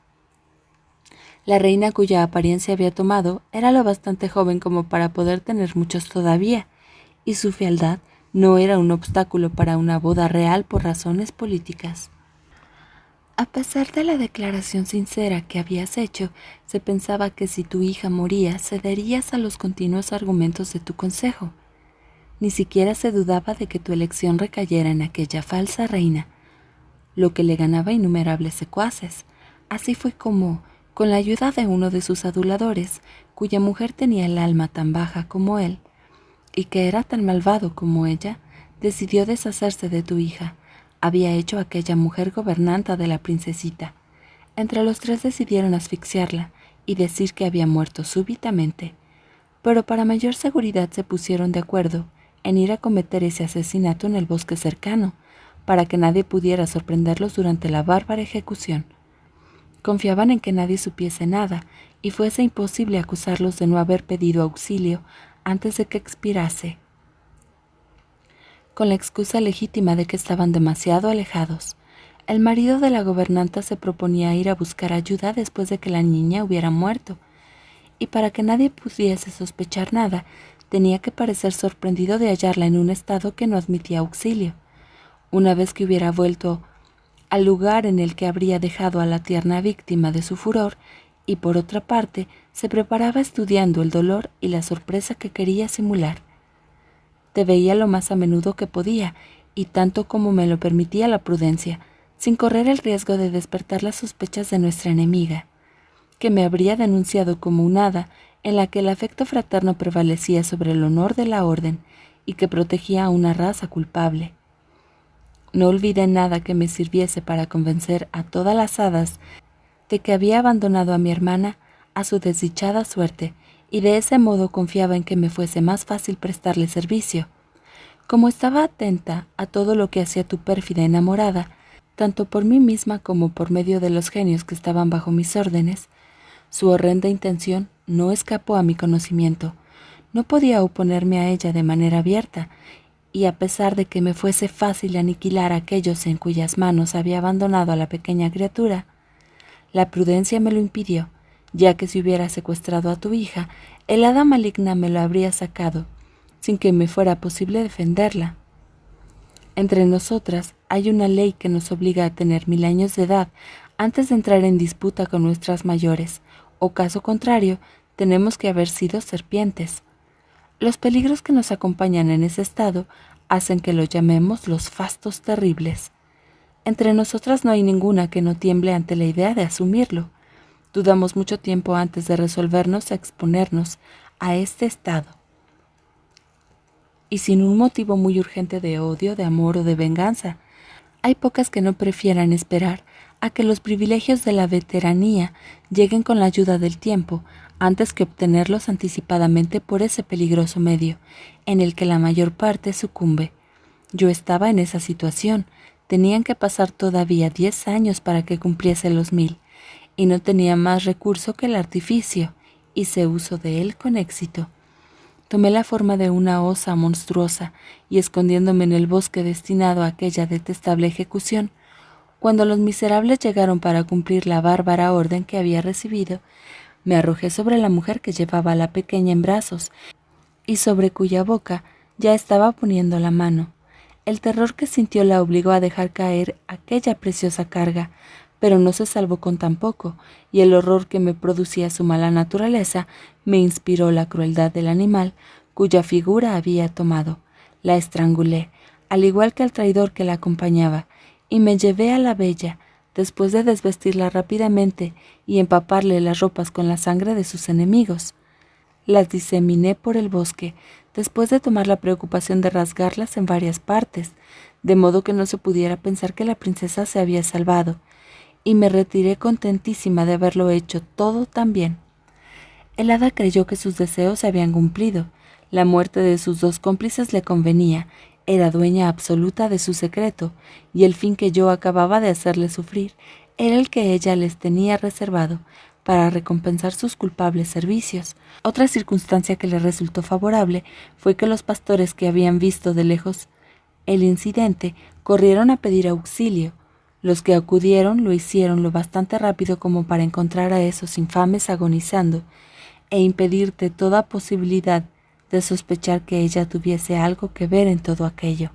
La reina cuya apariencia había tomado era lo bastante joven como para poder tener muchos todavía, y su fealdad no era un obstáculo para una boda real por razones políticas. A pesar de la declaración sincera que habías hecho, se pensaba que si tu hija moría, cederías a los continuos argumentos de tu consejo. Ni siquiera se dudaba de que tu elección recayera en aquella falsa reina, lo que le ganaba innumerables secuaces. Así fue como, con la ayuda de uno de sus aduladores, cuya mujer tenía el alma tan baja como él, y que era tan malvado como ella, decidió deshacerse de tu hija. Había hecho a aquella mujer gobernanta de la princesita. Entre los tres decidieron asfixiarla y decir que había muerto súbitamente, pero para mayor seguridad se pusieron de acuerdo en ir a cometer ese asesinato en el bosque cercano, para que nadie pudiera sorprenderlos durante la bárbara ejecución. Confiaban en que nadie supiese nada y fuese imposible acusarlos de no haber pedido auxilio antes de que expirase, con la excusa legítima de que estaban demasiado alejados. El marido de la gobernanta se proponía ir a buscar ayuda después de que la niña hubiera muerto, y para que nadie pudiese sospechar nada, tenía que parecer sorprendido de hallarla en un estado que no admitía auxilio. Una vez que hubiera vuelto al lugar en el que habría dejado a la tierna víctima de su furor, y por otra parte se preparaba estudiando el dolor y la sorpresa que quería simular. Te veía lo más a menudo que podía, y tanto como me lo permitía la prudencia, sin correr el riesgo de despertar las sospechas de nuestra enemiga, que me habría denunciado como un hada en la que el afecto fraterno prevalecía sobre el honor de la orden, y que protegía a una raza culpable. No olvidé nada que me sirviese para convencer a todas las hadas de que había abandonado a mi hermana a su desdichada suerte, y de ese modo confiaba en que me fuese más fácil prestarle servicio. Como estaba atenta a todo lo que hacía tu pérfida enamorada, tanto por mí misma como por medio de los genios que estaban bajo mis órdenes, su horrenda intención no escapó a mi conocimiento. No podía oponerme a ella de manera abierta, y a pesar de que me fuese fácil aniquilar a aquellos en cuyas manos había abandonado a la pequeña criatura, la prudencia me lo impidió, ya que si hubiera secuestrado a tu hija, el hada maligna me lo habría sacado, sin que me fuera posible defenderla. Entre nosotras hay una ley que nos obliga a tener 1000 años de edad antes de entrar en disputa con nuestras mayores, o caso contrario, tenemos que haber sido serpientes. Los peligros que nos acompañan en ese estado hacen que lo llamemos los fastos terribles. Entre nosotras no hay ninguna que no tiemble ante la idea de asumirlo. Dudamos mucho tiempo antes de resolvernos a exponernos a este estado. Y sin un motivo muy urgente de odio, de amor o de venganza. Hay pocas que no prefieran esperar a que los privilegios de la veteranía lleguen con la ayuda del tiempo, antes que obtenerlos anticipadamente por ese peligroso medio, en el que la mayor parte sucumbe. Yo estaba en esa situación. Tenían que pasar todavía 10 años para que cumpliese los 1000, y no tenía más recurso que el artificio. Hice uso de él con éxito. Tomé la forma de una osa monstruosa, y escondiéndome en el bosque destinado a aquella detestable ejecución, cuando los miserables llegaron para cumplir la bárbara orden que había recibido, me arrojé sobre la mujer que llevaba a la pequeña en brazos, y sobre cuya boca ya estaba poniendo la mano. El terror que sintió la obligó a dejar caer aquella preciosa carga, pero no se salvó con tan poco, y el horror que me producía su mala naturaleza me inspiró la crueldad del animal cuya figura había tomado. La estrangulé, al igual que al traidor que la acompañaba, y me llevé a la bella, después de desvestirla rápidamente y empaparle las ropas con la sangre de sus enemigos. Las diseminé por el bosque, después de tomar la preocupación de rasgarlas en varias partes, de modo que no se pudiera pensar que la princesa se había salvado, y me retiré contentísima de haberlo hecho todo tan bien. El hada creyó que sus deseos se habían cumplido. La muerte de sus 2 cómplices le convenía, era dueña absoluta de su secreto, y el fin que yo acababa de hacerle sufrir era el que ella les tenía reservado para recompensar sus culpables servicios. Otra circunstancia que le resultó favorable fue que los pastores que habían visto de lejos el incidente corrieron a pedir auxilio. Los que acudieron lo hicieron lo bastante rápido como para encontrar a esos infames agonizando e impedirte toda posibilidad de sospechar que ella tuviese algo que ver en todo aquello.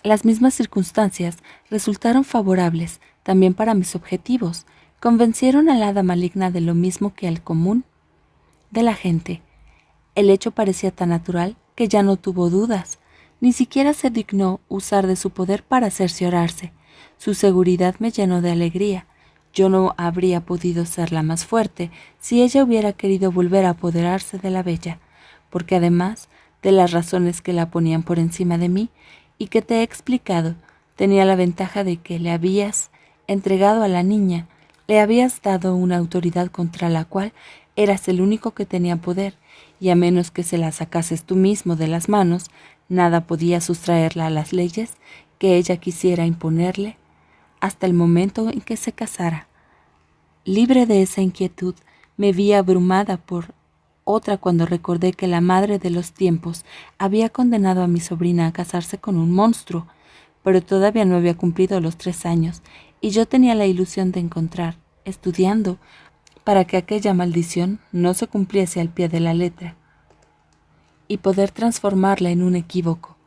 Las mismas circunstancias resultaron favorables también para mis objetivos. Convencieron al hada maligna de lo mismo que al común de la gente. El hecho parecía tan natural que ya no tuvo dudas. Ni siquiera se dignó usar de su poder para cerciorarse. Su seguridad me llenó de alegría. Yo no habría podido ser la más fuerte si ella hubiera querido volver a apoderarse de la bella, porque además de las razones que la ponían por encima de mí y que te he explicado, tenía la ventaja de que le habías entregado a la niña, le habías dado una autoridad contra la cual eras el único que tenía poder, y a menos que se la sacases tú mismo de las manos, nada podía sustraerla a las leyes que ella quisiera imponerle hasta el momento en que se casara. Libre de esa inquietud, me vi abrumada por otra cuando recordé que la madre de los tiempos había condenado a mi sobrina a casarse con un monstruo, pero todavía no había cumplido los 3 años, y yo tenía la ilusión de encontrar, estudiando, para que aquella maldición no se cumpliese al pie de la letra, y poder transformarla en un equívoco.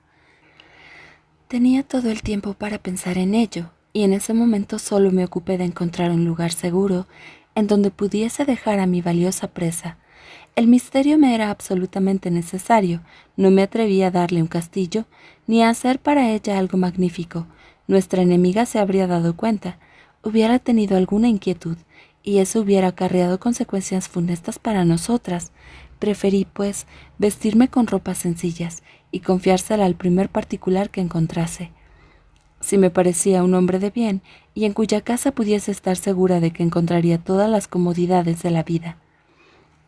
Tenía todo el tiempo para pensar en ello, y en ese momento solo me ocupé de encontrar un lugar seguro en donde pudiese dejar a mi valiosa presa. El misterio me era absolutamente necesario. No me atreví a darle un castillo, ni a hacer para ella algo magnífico. Nuestra enemiga se habría dado cuenta, hubiera tenido alguna inquietud, y eso hubiera acarreado consecuencias funestas para nosotras. Preferí, pues, vestirme con ropas sencillas, y confiársela al primer particular que encontrase. Si me parecía un hombre de bien y en cuya casa pudiese estar segura de que encontraría todas las comodidades de la vida.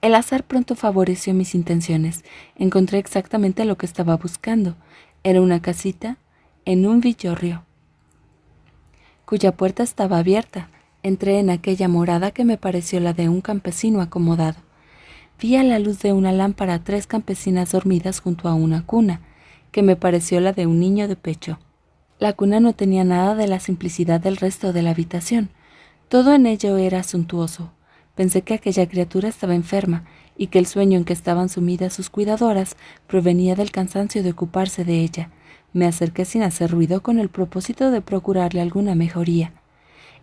El azar pronto favoreció mis intenciones. Encontré exactamente lo que estaba buscando. Era una casita en un villorrio, cuya puerta estaba abierta. Entré en aquella morada que me pareció la de un campesino acomodado. Vi a la luz de una lámpara 3 campesinas dormidas junto a una cuna, que me pareció la de un niño de pecho. La cuna no tenía nada de la simplicidad del resto de la habitación. Todo en ello era suntuoso. Pensé que aquella criatura estaba enferma y que el sueño en que estaban sumidas sus cuidadoras provenía del cansancio de ocuparse de ella. Me acerqué sin hacer ruido con el propósito de procurarle alguna mejoría.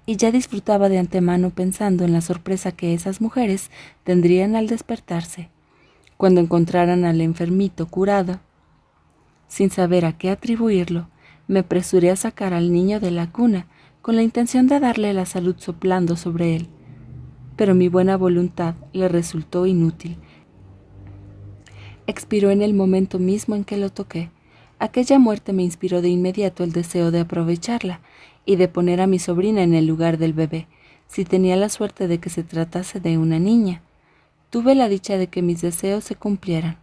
Y ya disfrutaba de antemano pensando en la sorpresa que esas mujeres tendrían al despertarse, cuando encontraran al enfermito curado. Sin saber a qué atribuirlo, me apresuré a sacar al niño de la cuna, con la intención de darle la salud soplando sobre él. Pero mi buena voluntad le resultó inútil. Expiró en el momento mismo en que lo toqué. Aquella muerte me inspiró de inmediato el deseo de aprovecharla y de poner a mi sobrina en el lugar del bebé, si tenía la suerte de que se tratase de una niña. Tuve la dicha de que mis deseos se cumplieran.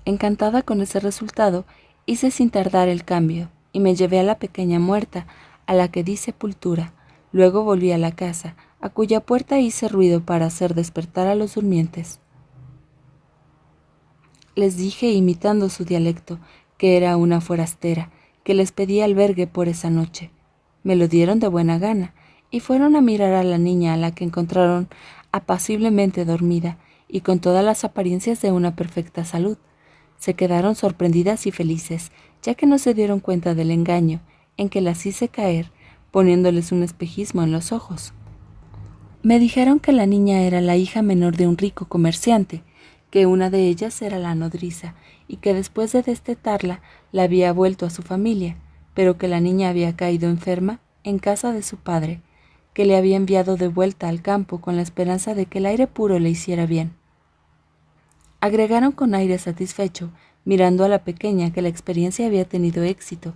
Encantada con ese resultado, hice sin tardar el cambio y me llevé a la pequeña muerta, a la que di sepultura. Luego volví a la casa, a cuya puerta hice ruido para hacer despertar a los durmientes. Les dije, imitando su dialecto, que era una forastera, que les pedía albergue por esa noche. Me lo dieron de buena gana, y fueron a mirar a la niña, a la que encontraron apaciblemente dormida y con todas las apariencias de una perfecta salud. Se quedaron sorprendidas y felices, ya que no se dieron cuenta del engaño en que las hice caer, poniéndoles un espejismo en los ojos. Me dijeron que la niña era la hija menor de un rico comerciante, que una de ellas era la nodriza, y que después de destetarla la había vuelto a su familia, pero que la niña había caído enferma en casa de su padre, que le había enviado de vuelta al campo con la esperanza de que el aire puro le hiciera bien. Agregaron con aire satisfecho, mirando a la pequeña, que la experiencia había tenido éxito,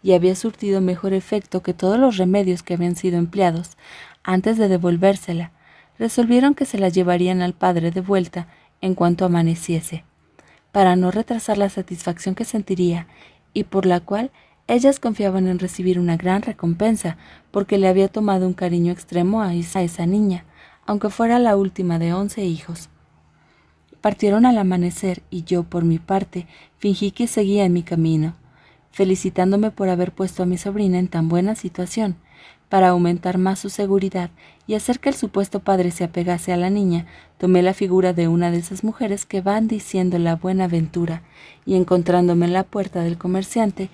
y había surtido mejor efecto que todos los remedios que habían sido empleados. Antes de devolvérsela, resolvieron que se la llevarían al padre de vuelta en cuanto amaneciese, para no retrasar la satisfacción que sentiría, y por la cual ellas confiaban en recibir una gran recompensa, porque le había tomado un cariño extremo a esa niña, aunque fuera la última de 11 hijos. Partieron al amanecer y yo, por mi parte, fingí que seguía en mi camino, felicitándome por haber puesto a mi sobrina en tan buena situación. Para aumentar más su seguridad y hacer que el supuesto padre se apegase a la niña, tomé la figura de una de esas mujeres que van diciendo la buena ventura, y encontrándome en la puerta del comerciante,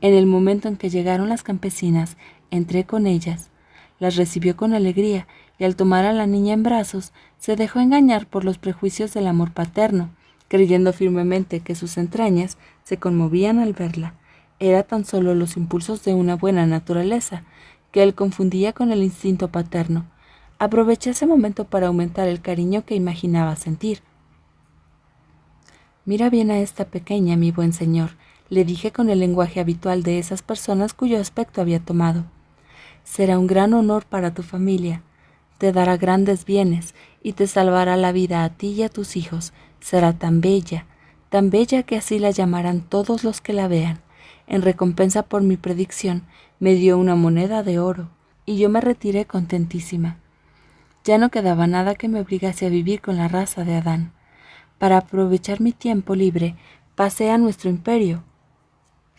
en el momento en que llegaron las campesinas, entré con ellas. Las recibió con alegría, y al tomar a la niña en brazos, se dejó engañar por los prejuicios del amor paterno, creyendo firmemente que sus entrañas se conmovían al verla. Era tan solo los impulsos de una buena naturaleza, que él confundía con el instinto paterno. Aproveché ese momento para aumentar el cariño que imaginaba sentir. «Mira bien a esta pequeña, mi buen señor», le dije con el lenguaje habitual de esas personas cuyo aspecto había tomado. «Será un gran honor para tu familia, te dará grandes bienes y te salvará la vida a ti y a tus hijos. Será tan bella que así la llamarán todos los que la vean. En recompensa por mi predicción, me dio una moneda de oro, y yo me retiré contentísima. Ya no quedaba nada que me obligase a vivir con la raza de Adán. Para aprovechar mi tiempo libre, pasé a nuestro imperio.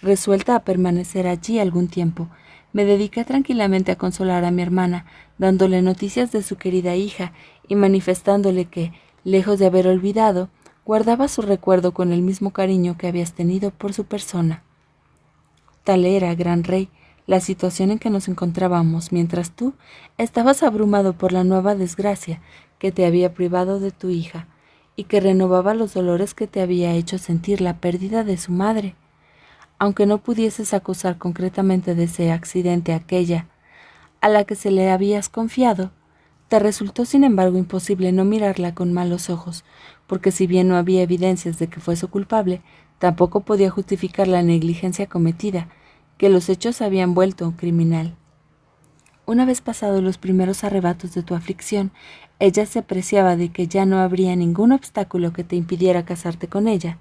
Resuelta a permanecer allí algún tiempo, me dediqué tranquilamente a consolar a mi hermana, dándole noticias de su querida hija y manifestándole que, lejos de haber olvidado, guardaba su recuerdo con el mismo cariño que habías tenido por su persona. Tal era, gran rey, la situación en que nos encontrábamos, mientras tú estabas abrumado por la nueva desgracia que te había privado de tu hija, y que renovaba los dolores que te había hecho sentir la pérdida de su madre. Aunque no pudieses acusar concretamente de ese accidente a aquella a la que se le habías confiado, te resultó sin embargo imposible no mirarla con malos ojos, porque si bien no había evidencias de que fuese culpable, Tampoco podía justificar la negligencia cometida, que los hechos habían vuelto un criminal. Una vez pasados los primeros arrebatos de tu aflicción, ella se preciaba de que ya no habría ningún obstáculo que te impidiera casarte con ella.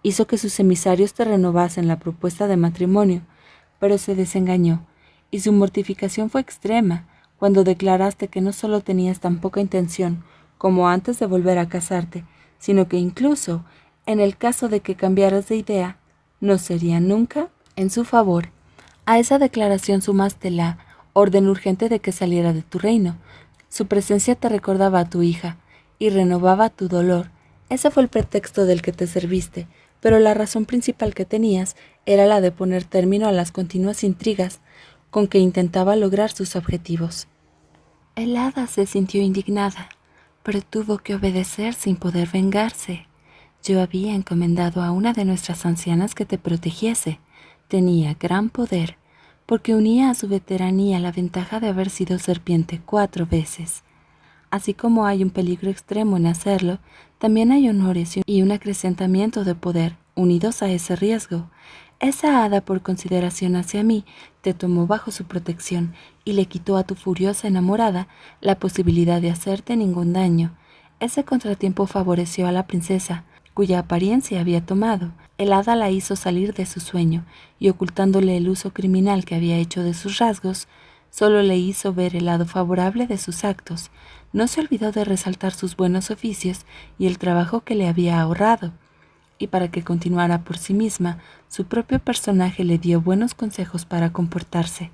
Hizo que sus emisarios te renovasen la propuesta de matrimonio, pero se desengañó, y su mortificación fue extrema cuando declaraste que no solo tenías tan poca intención como antes de volver a casarte, sino que incluso, en el caso de que cambiaras de idea, no sería nunca en su favor. A esa declaración sumaste la orden urgente de que saliera de tu reino. Su presencia te recordaba a tu hija y renovaba tu dolor. Ese fue el pretexto del que te serviste, pero la razón principal que tenías era la de poner término a las continuas intrigas con que intentaba lograr sus objetivos. El hada se sintió indignada, pero tuvo que obedecer sin poder vengarse. Yo había encomendado a una de nuestras ancianas que te protegiese. Tenía gran poder, porque unía a su veteranía la ventaja de haber sido serpiente 4 veces. Así como hay un peligro extremo en hacerlo, también hay honores y un acrecentamiento de poder unidos a ese riesgo. Esa hada, por consideración hacia mí, te tomó bajo su protección y le quitó a tu furiosa enamorada la posibilidad de hacerte ningún daño. Ese contratiempo favoreció a la princesa, cuya apariencia había tomado. El hada la hizo salir de su sueño y, ocultándole el uso criminal que había hecho de sus rasgos, solo le hizo ver el lado favorable de sus actos. No se olvidó de resaltar sus buenos oficios y el trabajo que le había ahorrado. Y para que continuara por sí misma, su propio personaje le dio buenos consejos para comportarse.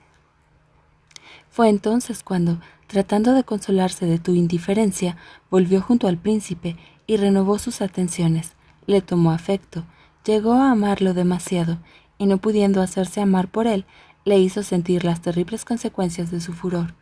Fue entonces cuando, tratando de consolarse de tu indiferencia, volvió junto al príncipe y renovó sus atenciones. Le tomó afecto, llegó a amarlo demasiado, y no pudiendo hacerse amar por él, le hizo sentir las terribles consecuencias de su furor.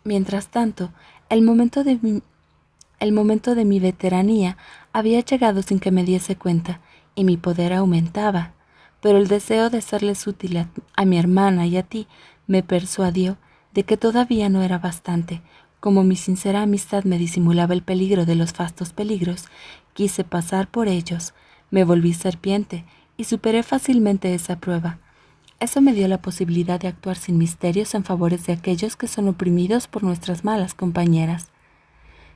Mientras tanto, el momento de mi veteranía había llegado sin que me diese cuenta, y mi poder aumentaba, pero el deseo de serles útil a mi hermana y a ti me persuadió de que todavía no era bastante. Como mi sincera amistad me disimulaba el peligro de los fastos peligros, quise pasar por ellos, me volví serpiente y superé fácilmente esa prueba. Eso me dio la posibilidad de actuar sin misterios en favores de aquellos que son oprimidos por nuestras malas compañeras.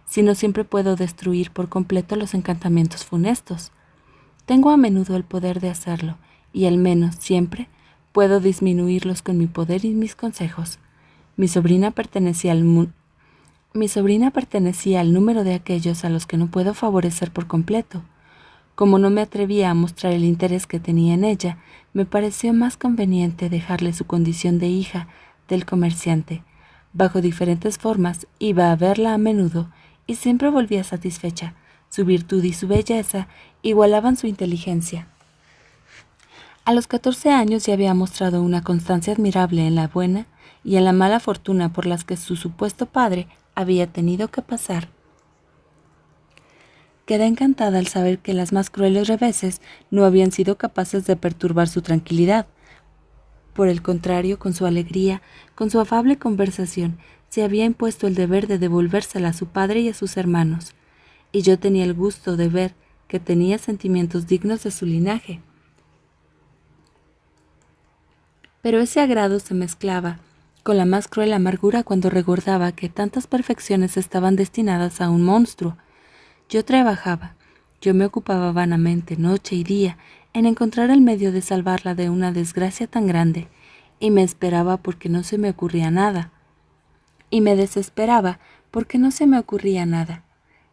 Si no siempre puedo destruir por completo los encantamientos funestos, tengo a menudo el poder de hacerlo, y al menos siempre puedo disminuirlos con mi poder y mis consejos. Mi sobrina pertenecía al número de aquellos a los que no puedo favorecer por completo. Como no me atrevía a mostrar el interés que tenía en ella, me pareció más conveniente dejarle su condición de hija del comerciante. Bajo diferentes formas iba a verla a menudo y siempre volvía satisfecha. Su virtud y su belleza igualaban su inteligencia. A los 14 años ya había mostrado una constancia admirable en la buena y en la mala fortuna por las que su supuesto padre había tenido que pasar. Quedé encantada al saber que las más crueles reveses no habían sido capaces de perturbar su tranquilidad. Por el contrario, con su alegría, con su afable conversación, se había impuesto el deber de devolvérsela a su padre y a sus hermanos, y yo tenía el gusto de ver que tenía sentimientos dignos de su linaje. Pero ese agrado se mezclaba con la más cruel amargura cuando recordaba que tantas perfecciones estaban destinadas a un monstruo. Yo trabajaba, yo me ocupaba vanamente noche y día en encontrar el medio de salvarla de una desgracia tan grande, y me esperaba porque no se me ocurría nada. Y me desesperaba porque no se me ocurría nada.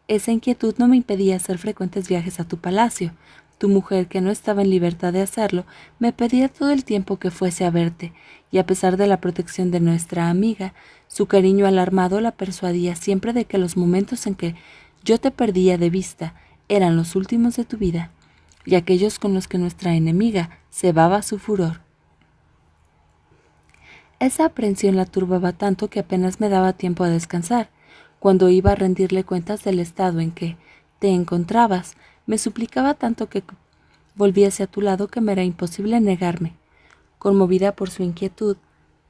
Esa inquietud no me impedía hacer frecuentes viajes a tu palacio. Tu mujer, que no estaba en libertad de hacerlo, me pedía todo el tiempo que fuese a verte, y a pesar de la protección de nuestra amiga, su cariño alarmado la persuadía siempre de que los momentos en que yo te perdía de vista eran los últimos de tu vida, y aquellos con los que nuestra enemiga cebaba su furor. Esa aprensión la turbaba tanto que apenas me daba tiempo a descansar. Cuando iba a rendirle cuentas del estado en que te encontrabas, me suplicaba tanto que volviese a tu lado que me era imposible negarme. Conmovida por su inquietud,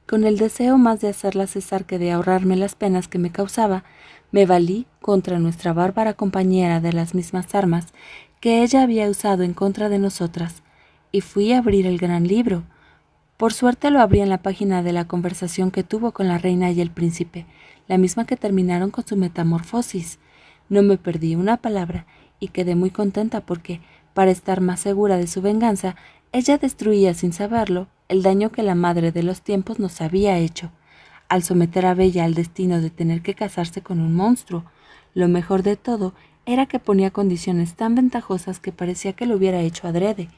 con el deseo más de hacerla cesar que de ahorrarme las penas que me causaba, me valí contra nuestra bárbara compañera de las mismas armas que ella había usado en contra de nosotras, y fui a abrir el gran libro. Por suerte lo abrí en la página de la conversación que tuvo con la reina y el príncipe, la misma que terminaron con su metamorfosis. No me perdí una palabra y quedé muy contenta porque, para estar más segura de su venganza, ella destruía sin saberlo el daño que la madre de los tiempos nos había hecho, al someter a Bella al destino de tener que casarse con un monstruo. Lo mejor de todo era que ponía condiciones tan ventajosas que parecía que lo hubiera hecho adrede,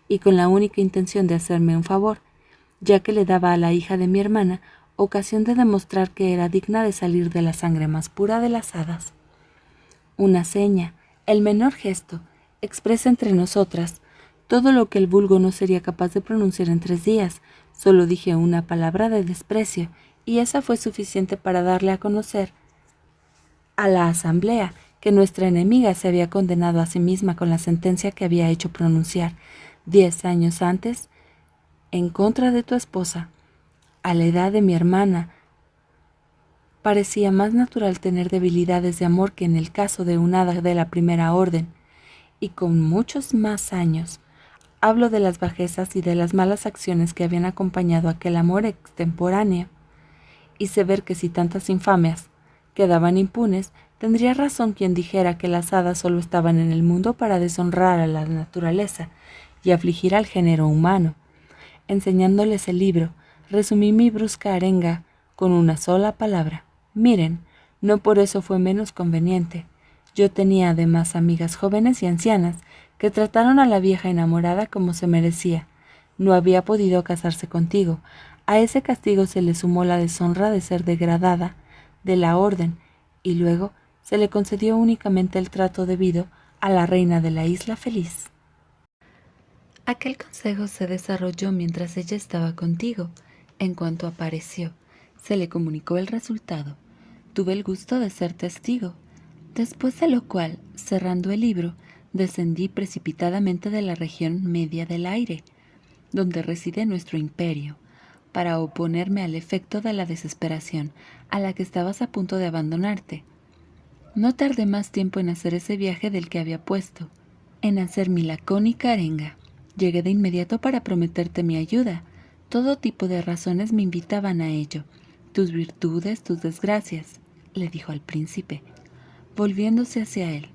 y con la única intención de hacerme un favor, ya que le daba a la hija de mi hermana ocasión de demostrar que era digna de salir de la sangre más pura de las hadas. Una seña, el menor gesto, expresa entre nosotras todo lo que el vulgo no sería capaz de pronunciar en 3 días. Solo dije una palabra de desprecio, y esa fue suficiente para darle a conocer a la asamblea que nuestra enemiga se había condenado a sí misma con la sentencia que había hecho pronunciar 10 años antes en contra de tu esposa. A la edad de mi hermana, parecía más natural tener debilidades de amor que en el caso de un hada de la primera orden, y con muchos más años. Hablo de las bajezas y de las malas acciones que habían acompañado aquel amor extemporáneo. Hice ver que si tantas infamias quedaban impunes, tendría razón quien dijera que las hadas solo estaban en el mundo para deshonrar a la naturaleza y afligir al género humano. Enseñándoles el libro, resumí mi brusca arenga con una sola palabra. Miren, no por eso fue menos conveniente. Yo tenía además amigas jóvenes y ancianas que trataron a la vieja enamorada como se merecía. No había podido casarse contigo. A ese castigo se le sumó la deshonra de ser degradada de la orden, y luego se le concedió únicamente el trato debido a la reina de la isla feliz. Aquel consejo se desarrolló mientras ella estaba contigo. En cuanto apareció, se le comunicó el resultado. Tuve el gusto de ser testigo. Después de lo cual, cerrando el libro, descendí precipitadamente de la región media del aire, donde reside nuestro imperio, para oponerme al efecto de la desesperación a la que estabas a punto de abandonarte. No tardé más tiempo en hacer ese viaje del que había puesto, en hacer mi lacónica arenga. Llegué de inmediato para prometerte mi ayuda. Todo tipo de razones me invitaban a ello. Tus virtudes, tus desgracias, le dijo al príncipe, volviéndose hacia él.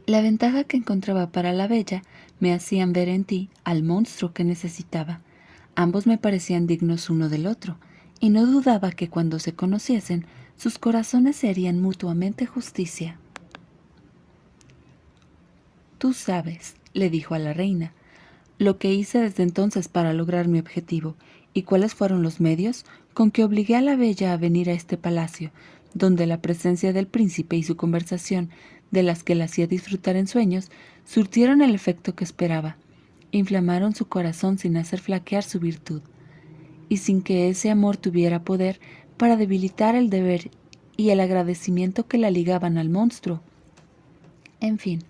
La ventaja que encontraba para la bella me hacían ver en ti al monstruo que necesitaba. Ambos me parecían dignos uno del otro, y no dudaba que cuando se conociesen, sus corazones se harían mutuamente justicia. Tú sabes, le dijo a la reina, lo que hice desde entonces para lograr mi objetivo, y cuáles fueron los medios con que obligué a la bella a venir a este palacio, donde la presencia del príncipe y su conversación, de las que la hacía disfrutar en sueños, surtieron el efecto que esperaba. Inflamaron su corazón sin hacer flaquear su virtud, y sin que ese amor tuviera poder para debilitar el deber y el agradecimiento que la ligaban al monstruo. En fin,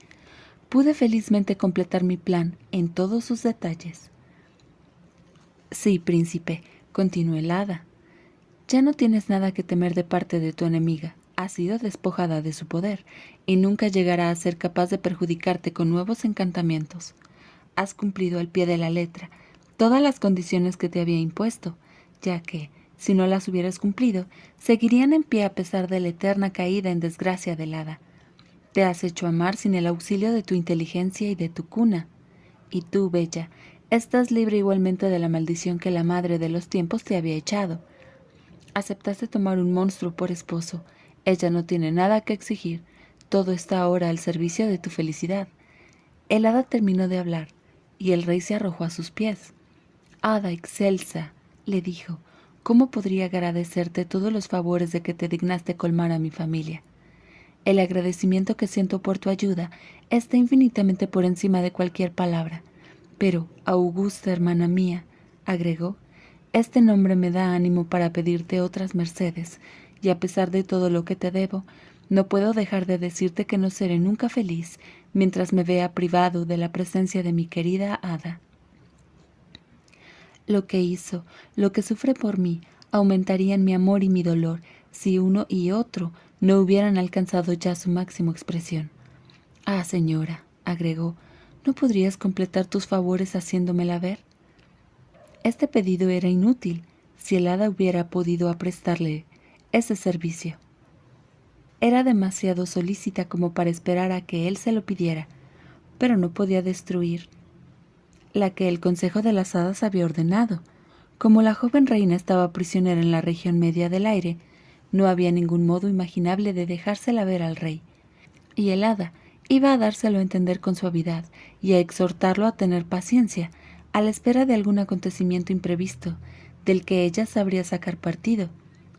pude felizmente completar mi plan en todos sus detalles. Sí, príncipe, continuó el hada, ya no tienes nada que temer de parte de tu enemiga. Ha sido despojada de su poder y nunca llegará a ser capaz de perjudicarte con nuevos encantamientos. Has cumplido al pie de la letra todas las condiciones que te había impuesto, ya que, si no las hubieras cumplido, seguirían en pie a pesar de la eterna caída en desgracia del hada. Te has hecho amar sin el auxilio de tu inteligencia y de tu cuna. Y tú, bella, estás libre igualmente de la maldición que la madre de los tiempos te había echado. Aceptaste tomar un monstruo por esposo. Ella no tiene nada que exigir. Todo está ahora al servicio de tu felicidad. El hada terminó de hablar, y el rey se arrojó a sus pies. Hada excelsa, le dijo, ¿cómo podría agradecerte todos los favores de que te dignaste colmar a mi familia? El agradecimiento que siento por tu ayuda está infinitamente por encima de cualquier palabra. Pero, Augusta, hermana mía, agregó, este nombre me da ánimo para pedirte otras mercedes, y a pesar de todo lo que te debo, no puedo dejar de decirte que no seré nunca feliz mientras me vea privado de la presencia de mi querida hada. Lo que hizo, lo que sufre por mí, aumentarían mi amor y mi dolor si uno y otro no hubieran alcanzado ya su máxima expresión. Ah, señora, agregó, ¿no podrías completar tus favores haciéndomela ver? Este pedido era inútil si el hada hubiera podido prestarle ese servicio. Era demasiado solícita como para esperar a que él se lo pidiera, pero no podía destruir la que el Consejo de las Hadas había ordenado. Como la joven reina estaba prisionera en la región media del aire, no había ningún modo imaginable de dejársela ver al rey, y el hada iba a dárselo a entender con suavidad y a exhortarlo a tener paciencia, a la espera de algún acontecimiento imprevisto, del que ella sabría sacar partido,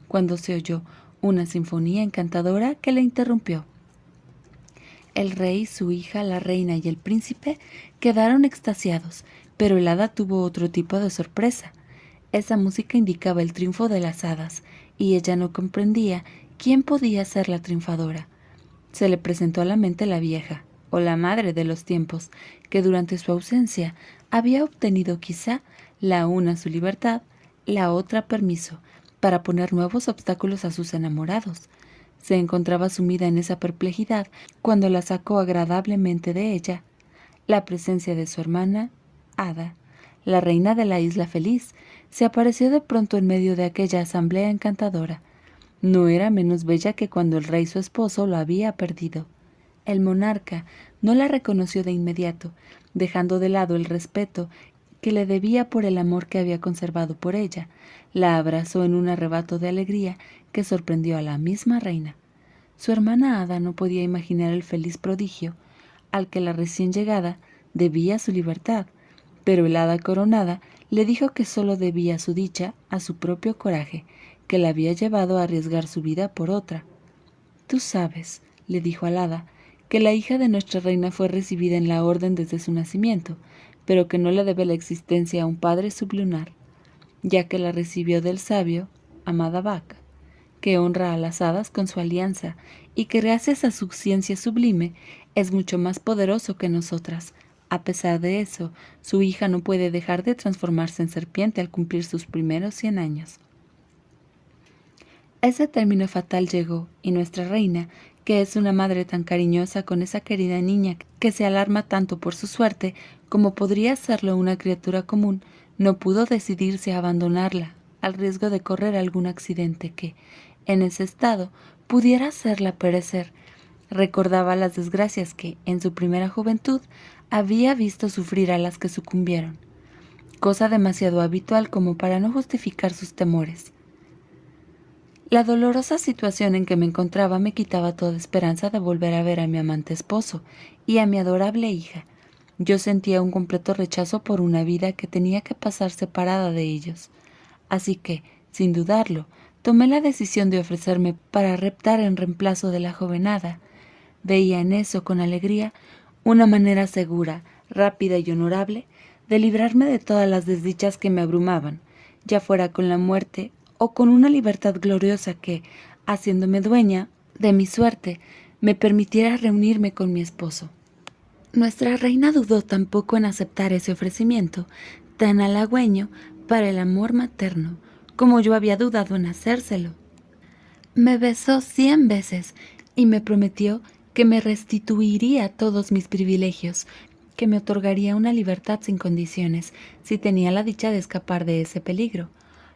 cuando se oyó una sinfonía encantadora que la interrumpió. El rey, su hija, la reina y el príncipe quedaron extasiados, pero el hada tuvo otro tipo de sorpresa. Esa música indicaba el triunfo de las hadas, y ella no comprendía quién podía ser la triunfadora. Se le presentó a la mente la vieja, o la madre de los tiempos, que durante su ausencia había obtenido quizá la una su libertad, la otra permiso, para poner nuevos obstáculos a sus enamorados. Se encontraba sumida en esa perplejidad cuando la sacó agradablemente de ella la presencia de su hermana, Ada, la reina de la isla feliz. Se apareció de pronto en medio de aquella asamblea encantadora. No era menos bella que cuando el rey su esposo lo había perdido. El monarca no la reconoció de inmediato, dejando de lado el respeto que le debía por el amor que había conservado por ella. La abrazó en un arrebato de alegría que sorprendió a la misma reina. Su hermana Ada no podía imaginar el feliz prodigio al que la recién llegada debía su libertad, pero el hada coronada le dijo que sólo debía su dicha a su propio coraje, que la había llevado a arriesgar su vida por otra. Tú sabes, le dijo al hada, que la hija de nuestra reina fue recibida en la orden desde su nacimiento, pero que no le debe la existencia a un padre sublunar, ya que la recibió del sabio Amadabak, que honra a las hadas con su alianza y que gracias a su ciencia sublime es mucho más poderoso que nosotras. A pesar de eso, su hija no puede dejar de transformarse en serpiente al cumplir sus primeros 100 años. Ese término fatal llegó, y nuestra reina, que es una madre tan cariñosa con esa querida niña que se alarma tanto por su suerte como podría serlo una criatura común, no pudo decidirse a abandonarla, al riesgo de correr algún accidente que, en ese estado, pudiera hacerla perecer. Recordaba las desgracias que, en su primera juventud, había visto sufrir a las que sucumbieron, cosa demasiado habitual como para no justificar sus temores. La dolorosa situación en que me encontraba me quitaba toda esperanza de volver a ver a mi amante esposo y a mi adorable hija. Yo sentía un completo rechazo por una vida que tenía que pasar separada de ellos. Así que, sin dudarlo, tomé la decisión de ofrecerme para reptar en reemplazo de la joven hada. Veía en eso, con alegría, una manera segura, rápida y honorable de librarme de todas las desdichas que me abrumaban, ya fuera con la muerte o con una libertad gloriosa que, haciéndome dueña de mi suerte, me permitiera reunirme con mi esposo. Nuestra reina dudó tampoco en aceptar ese ofrecimiento, tan halagüeño para el amor materno, como yo había dudado en hacérselo. Me besó 100 veces y me prometió que me restituiría todos mis privilegios, que me otorgaría una libertad sin condiciones, si tenía la dicha de escapar de ese peligro.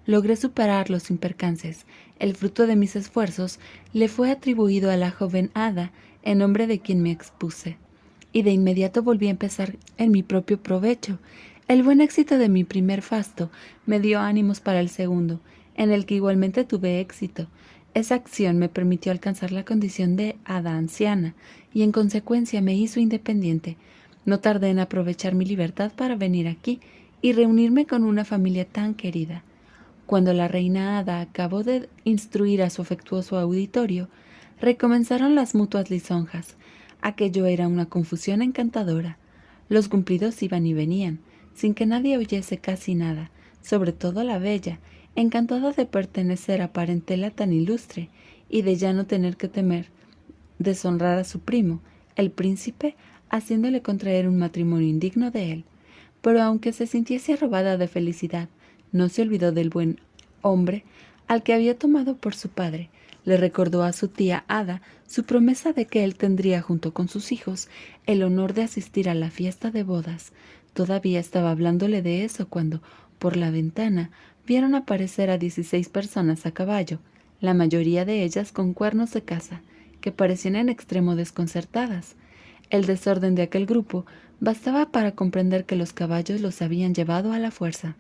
Logré superarlo sin percances. El fruto de mis esfuerzos le fue atribuido a la joven hada, en nombre de quien me expuse. Y de inmediato volví a empezar en mi propio provecho. El buen éxito de mi primer fasto me dio ánimos para el segundo, en el que igualmente tuve éxito. Esa acción me permitió alcanzar la condición de hada anciana y en consecuencia me hizo independiente. No tardé en aprovechar mi libertad para venir aquí y reunirme con una familia tan querida. Cuando la reina hada acabó de instruir a su afectuoso auditorio, recomenzaron las mutuas lisonjas. Aquello era una confusión encantadora. Los cumplidos iban y venían, sin que nadie oyese casi nada, sobre todo la bella, encantada de pertenecer a parentela tan ilustre y de ya no tener que temer deshonrar a su primo, el príncipe, haciéndole contraer un matrimonio indigno de él. Pero aunque se sintiese arrobada de felicidad, no se olvidó del buen hombre al que había tomado por su padre, Le recordó a su tía Ada su promesa de que él tendría junto con sus hijos el honor de asistir a la fiesta de bodas. Todavía estaba hablándole de eso cuando, por la ventana, vieron aparecer a 16 personas a caballo, la mayoría de ellas con cuernos de caza, que parecían en extremo desconcertadas. El desorden de aquel grupo bastaba para comprender que los caballos los habían llevado a la fuerza.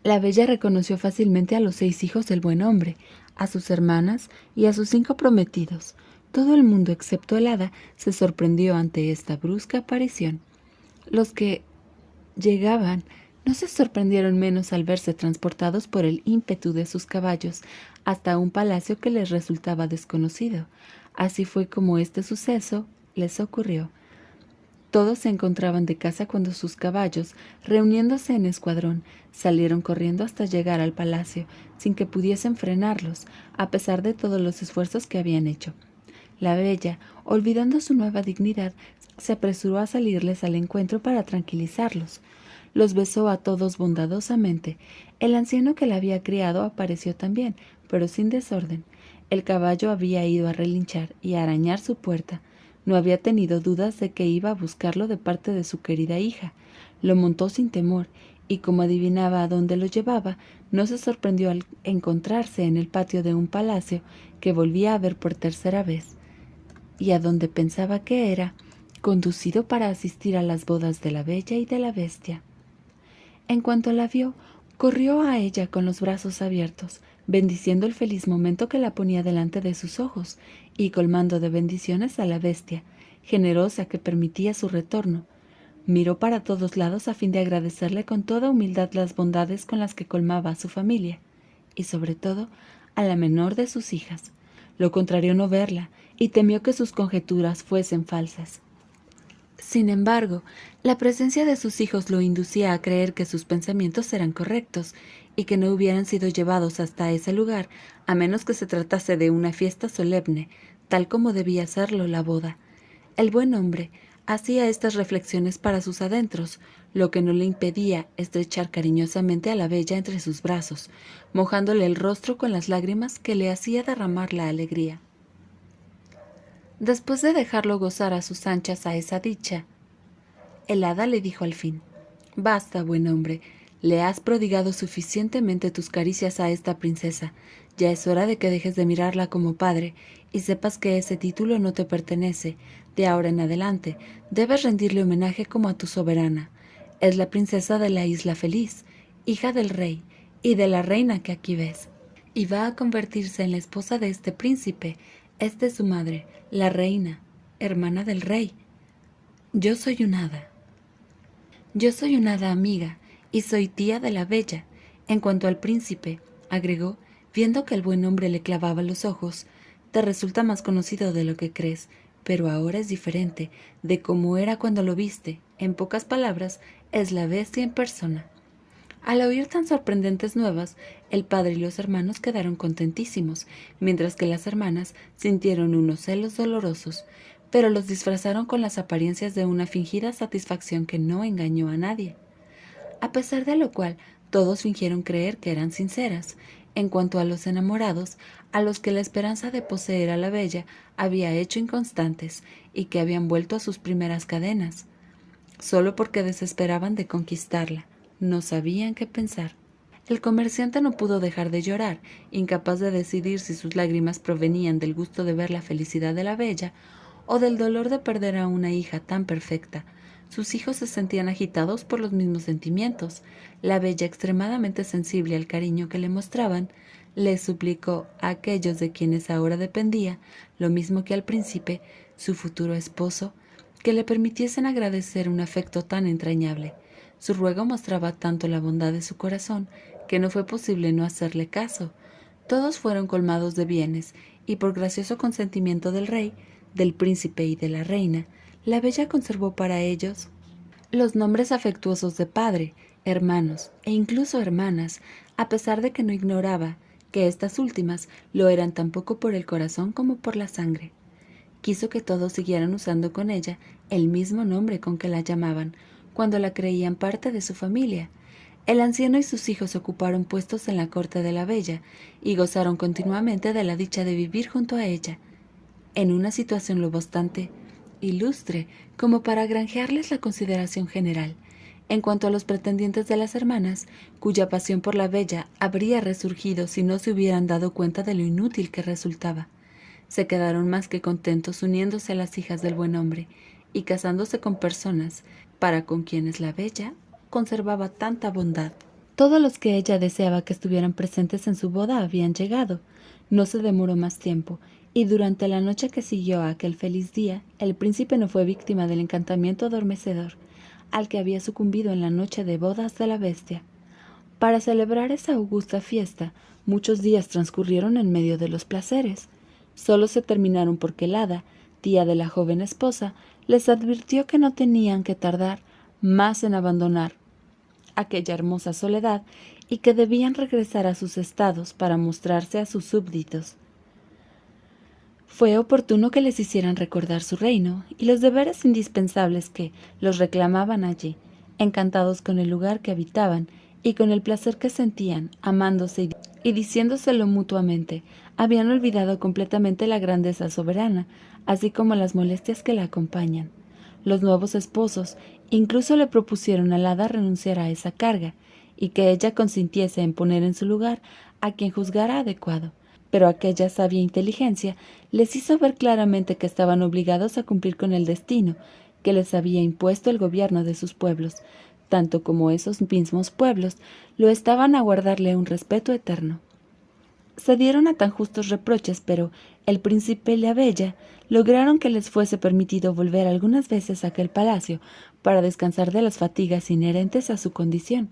La bella reconoció fácilmente a los 6 hijos del buen hombre, a sus hermanas y a sus 5 prometidos. Todo el mundo, excepto el hada, se sorprendió ante esta brusca aparición. Los que llegaban no se sorprendieron menos al verse transportados por el ímpetu de sus caballos hasta un palacio que les resultaba desconocido. Así fue como este suceso les ocurrió. Todos se encontraban de casa cuando sus caballos, reuniéndose en escuadrón, salieron corriendo hasta llegar al palacio, sin que pudiesen frenarlos, a pesar de todos los esfuerzos que habían hecho. La bella, olvidando su nueva dignidad, se apresuró a salirles al encuentro para tranquilizarlos. Los besó a todos bondadosamente. El anciano que la había criado apareció también, pero sin desorden. El caballo había ido a relinchar y a arañar su puerta. No había tenido dudas de que iba a buscarlo de parte de su querida hija. Lo montó sin temor, y como adivinaba a dónde lo llevaba, no se sorprendió al encontrarse en el patio de un palacio que volvía a ver por tercera vez, y a donde pensaba que era conducido para asistir a las bodas de la bella y de la bestia. En cuanto la vio, corrió a ella con los brazos abiertos, bendiciendo el feliz momento que la ponía delante de sus ojos, y colmando de bendiciones a la bestia, generosa que permitía su retorno. Miró para todos lados a fin de agradecerle con toda humildad las bondades con las que colmaba a su familia, y sobre todo a la menor de sus hijas. Lo contrario no verla, y temió que sus conjeturas fuesen falsas. Sin embargo, la presencia de sus hijos lo inducía a creer que sus pensamientos eran correctos y que no hubieran sido llevados hasta ese lugar a menos que se tratase de una fiesta solemne, tal como debía serlo la boda. El buen hombre hacía estas reflexiones para sus adentros, lo que no le impedía estrechar cariñosamente a la bella entre sus brazos, mojándole el rostro con las lágrimas que le hacía derramar la alegría. Después de dejarlo gozar a sus anchas a esa dicha, el hada le dijo al fin: «Basta, buen hombre, le has prodigado suficientemente tus caricias a esta princesa. Ya es hora de que dejes de mirarla como padre y sepas que ese título no te pertenece. De ahora en adelante debes rendirle homenaje como a tu soberana. Es la princesa de la Isla Feliz, hija del rey y de la reina que aquí ves, y va a convertirse en la esposa de este príncipe. Esta es su madre, la reina, hermana del rey. Yo soy un hada. Yo soy una hada amiga y soy tía de la bella. En cuanto al príncipe», agregó, viendo que el buen hombre le clavaba los ojos, «te resulta más conocido de lo que crees, pero ahora es diferente de cómo era cuando lo viste. En pocas palabras, es la bestia en persona». Al oír tan sorprendentes nuevas, el padre y los hermanos quedaron contentísimos, mientras que las hermanas sintieron unos celos dolorosos, pero los disfrazaron con las apariencias de una fingida satisfacción que no engañó a nadie. A pesar de lo cual, todos fingieron creer que eran sinceras. En cuanto a los enamorados, a los que la esperanza de poseer a la bella había hecho inconstantes y que habían vuelto a sus primeras cadenas, solo porque desesperaban de conquistarla, no sabían qué pensar. El comerciante no pudo dejar de llorar, incapaz de decidir si sus lágrimas provenían del gusto de ver la felicidad de la bella o del dolor de perder a una hija tan perfecta. Sus hijos se sentían agitados por los mismos sentimientos. La bella, extremadamente sensible al cariño que le mostraban, le suplicó a aquellos de quienes ahora dependía, lo mismo que al príncipe, su futuro esposo, que le permitiesen agradecer un afecto tan entrañable. Su ruego mostraba tanto la bondad de su corazón que no fue posible no hacerle caso. Todos fueron colmados de bienes, y por gracioso consentimiento del rey, del príncipe y de la reina, la bella conservó para ellos los nombres afectuosos de padre, hermanos e incluso hermanas, a pesar de que no ignoraba que estas últimas lo eran tampoco por el corazón como por la sangre. Quiso que todos siguieran usando con ella el mismo nombre con que la llamaban, cuando la creían parte de su familia. El anciano y sus hijos ocuparon puestos en la corte de la bella y gozaron continuamente de la dicha de vivir junto a ella, en una situación lo bastante ilustre como para granjearles la consideración general. En cuanto a los pretendientes de las hermanas, cuya pasión por la bella habría resurgido si no se hubieran dado cuenta de lo inútil que resultaba, se quedaron más que contentos uniéndose a las hijas del buen hombre y casándose con personas para con quienes la bella conservaba tanta bondad. Todos los que ella deseaba que estuvieran presentes en su boda habían llegado. No se demoró más tiempo, y durante la noche que siguió a aquel feliz día, el príncipe no fue víctima del encantamiento adormecedor, al que había sucumbido en la noche de bodas de la bestia. Para celebrar esa augusta fiesta, muchos días transcurrieron en medio de los placeres. Solo se terminaron porque el hada, tía de la joven esposa, les advirtió que no tenían que tardar más en abandonar aquella hermosa soledad y que debían regresar a sus estados para mostrarse a sus súbditos. Fue oportuno que les hicieran recordar su reino y los deberes indispensables que los reclamaban allí, encantados con el lugar que habitaban y con el placer que sentían, amándose y diciéndoselo mutuamente. Habían olvidado completamente la grandeza soberana, así como las molestias que la acompañan. Los nuevos esposos incluso le propusieron al hada renunciar a esa carga y que ella consintiese en poner en su lugar a quien juzgara adecuado, pero aquella sabia inteligencia les hizo ver claramente que estaban obligados a cumplir con el destino que les había impuesto el gobierno de sus pueblos, tanto como esos mismos pueblos lo estaban a guardarle un respeto eterno. Se dieron a tan justos reproches, pero el príncipe y la bella lograron que les fuese permitido volver algunas veces a aquel palacio para descansar de las fatigas inherentes a su condición,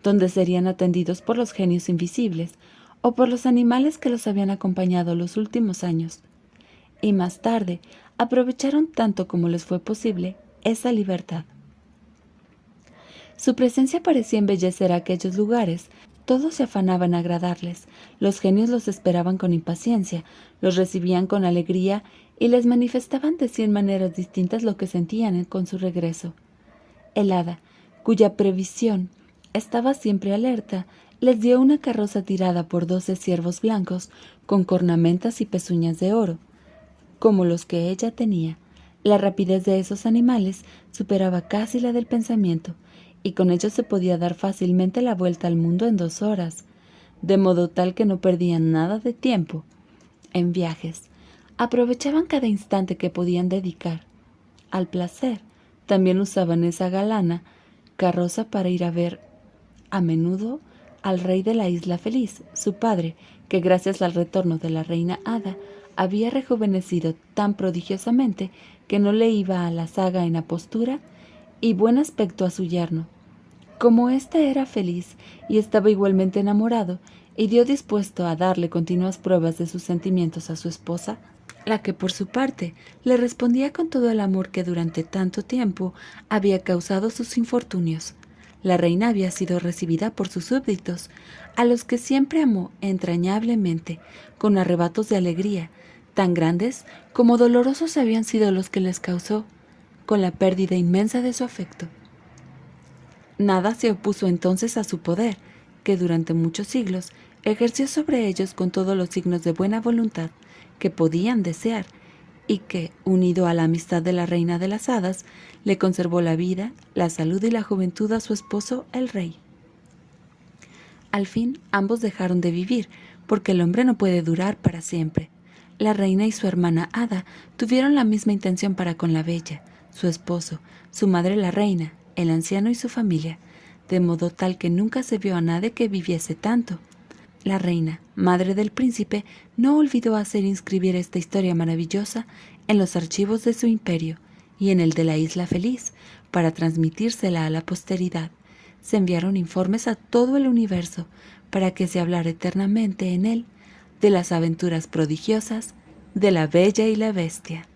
donde serían atendidos por los genios invisibles o por los animales que los habían acompañado los últimos años. Y más tarde aprovecharon tanto como les fue posible esa libertad. Su presencia parecía embellecer aquellos lugares. Todos se afanaban a agradarles. Los genios los esperaban con impaciencia, los recibían con alegría y les manifestaban de 100 maneras distintas lo que sentían con su regreso. El hada, cuya previsión estaba siempre alerta, les dio una carroza tirada por 12 ciervos blancos con cornamentas y pezuñas de oro, como los que ella tenía. La rapidez de esos animales superaba casi la del pensamiento, y con ellos se podía dar fácilmente la vuelta al mundo en 2 horas, de modo tal que no perdían nada de tiempo en viajes. Aprovechaban cada instante que podían dedicar al placer. También usaban esa galana carroza para ir a ver a menudo al rey de la isla feliz, su padre, que gracias al retorno de la reina hada había rejuvenecido tan prodigiosamente que no le iba a la zaga en apostura y buen aspecto a su yerno. Como éste era feliz y estaba igualmente enamorado, y dio dispuesto a darle continuas pruebas de sus sentimientos a su esposa, la que por su parte le respondía con todo el amor que durante tanto tiempo había causado sus infortunios. La reina había sido recibida por sus súbditos, a los que siempre amó entrañablemente, con arrebatos de alegría, tan grandes como dolorosos habían sido los que les causó, con la pérdida inmensa de su afecto. Nada se opuso entonces a su poder, que durante muchos siglos ejerció sobre ellos con todos los signos de buena voluntad que podían desear, y que, unido a la amistad de la reina de las hadas, le conservó la vida, la salud y la juventud a su esposo, el rey. Al fin, ambos dejaron de vivir, porque el hombre no puede durar para siempre. La reina y su hermana hada tuvieron la misma intención para con la bella, su esposo, su madre la reina, el anciano y su familia, de modo tal que nunca se vio a nadie que viviese tanto. La reina, madre del príncipe, no olvidó hacer inscribir esta historia maravillosa en los archivos de su imperio y en el de la isla feliz, para transmitírsela a la posteridad. Se enviaron informes a todo el universo para que se hablara eternamente en él de las aventuras prodigiosas de la Bella y la Bestia.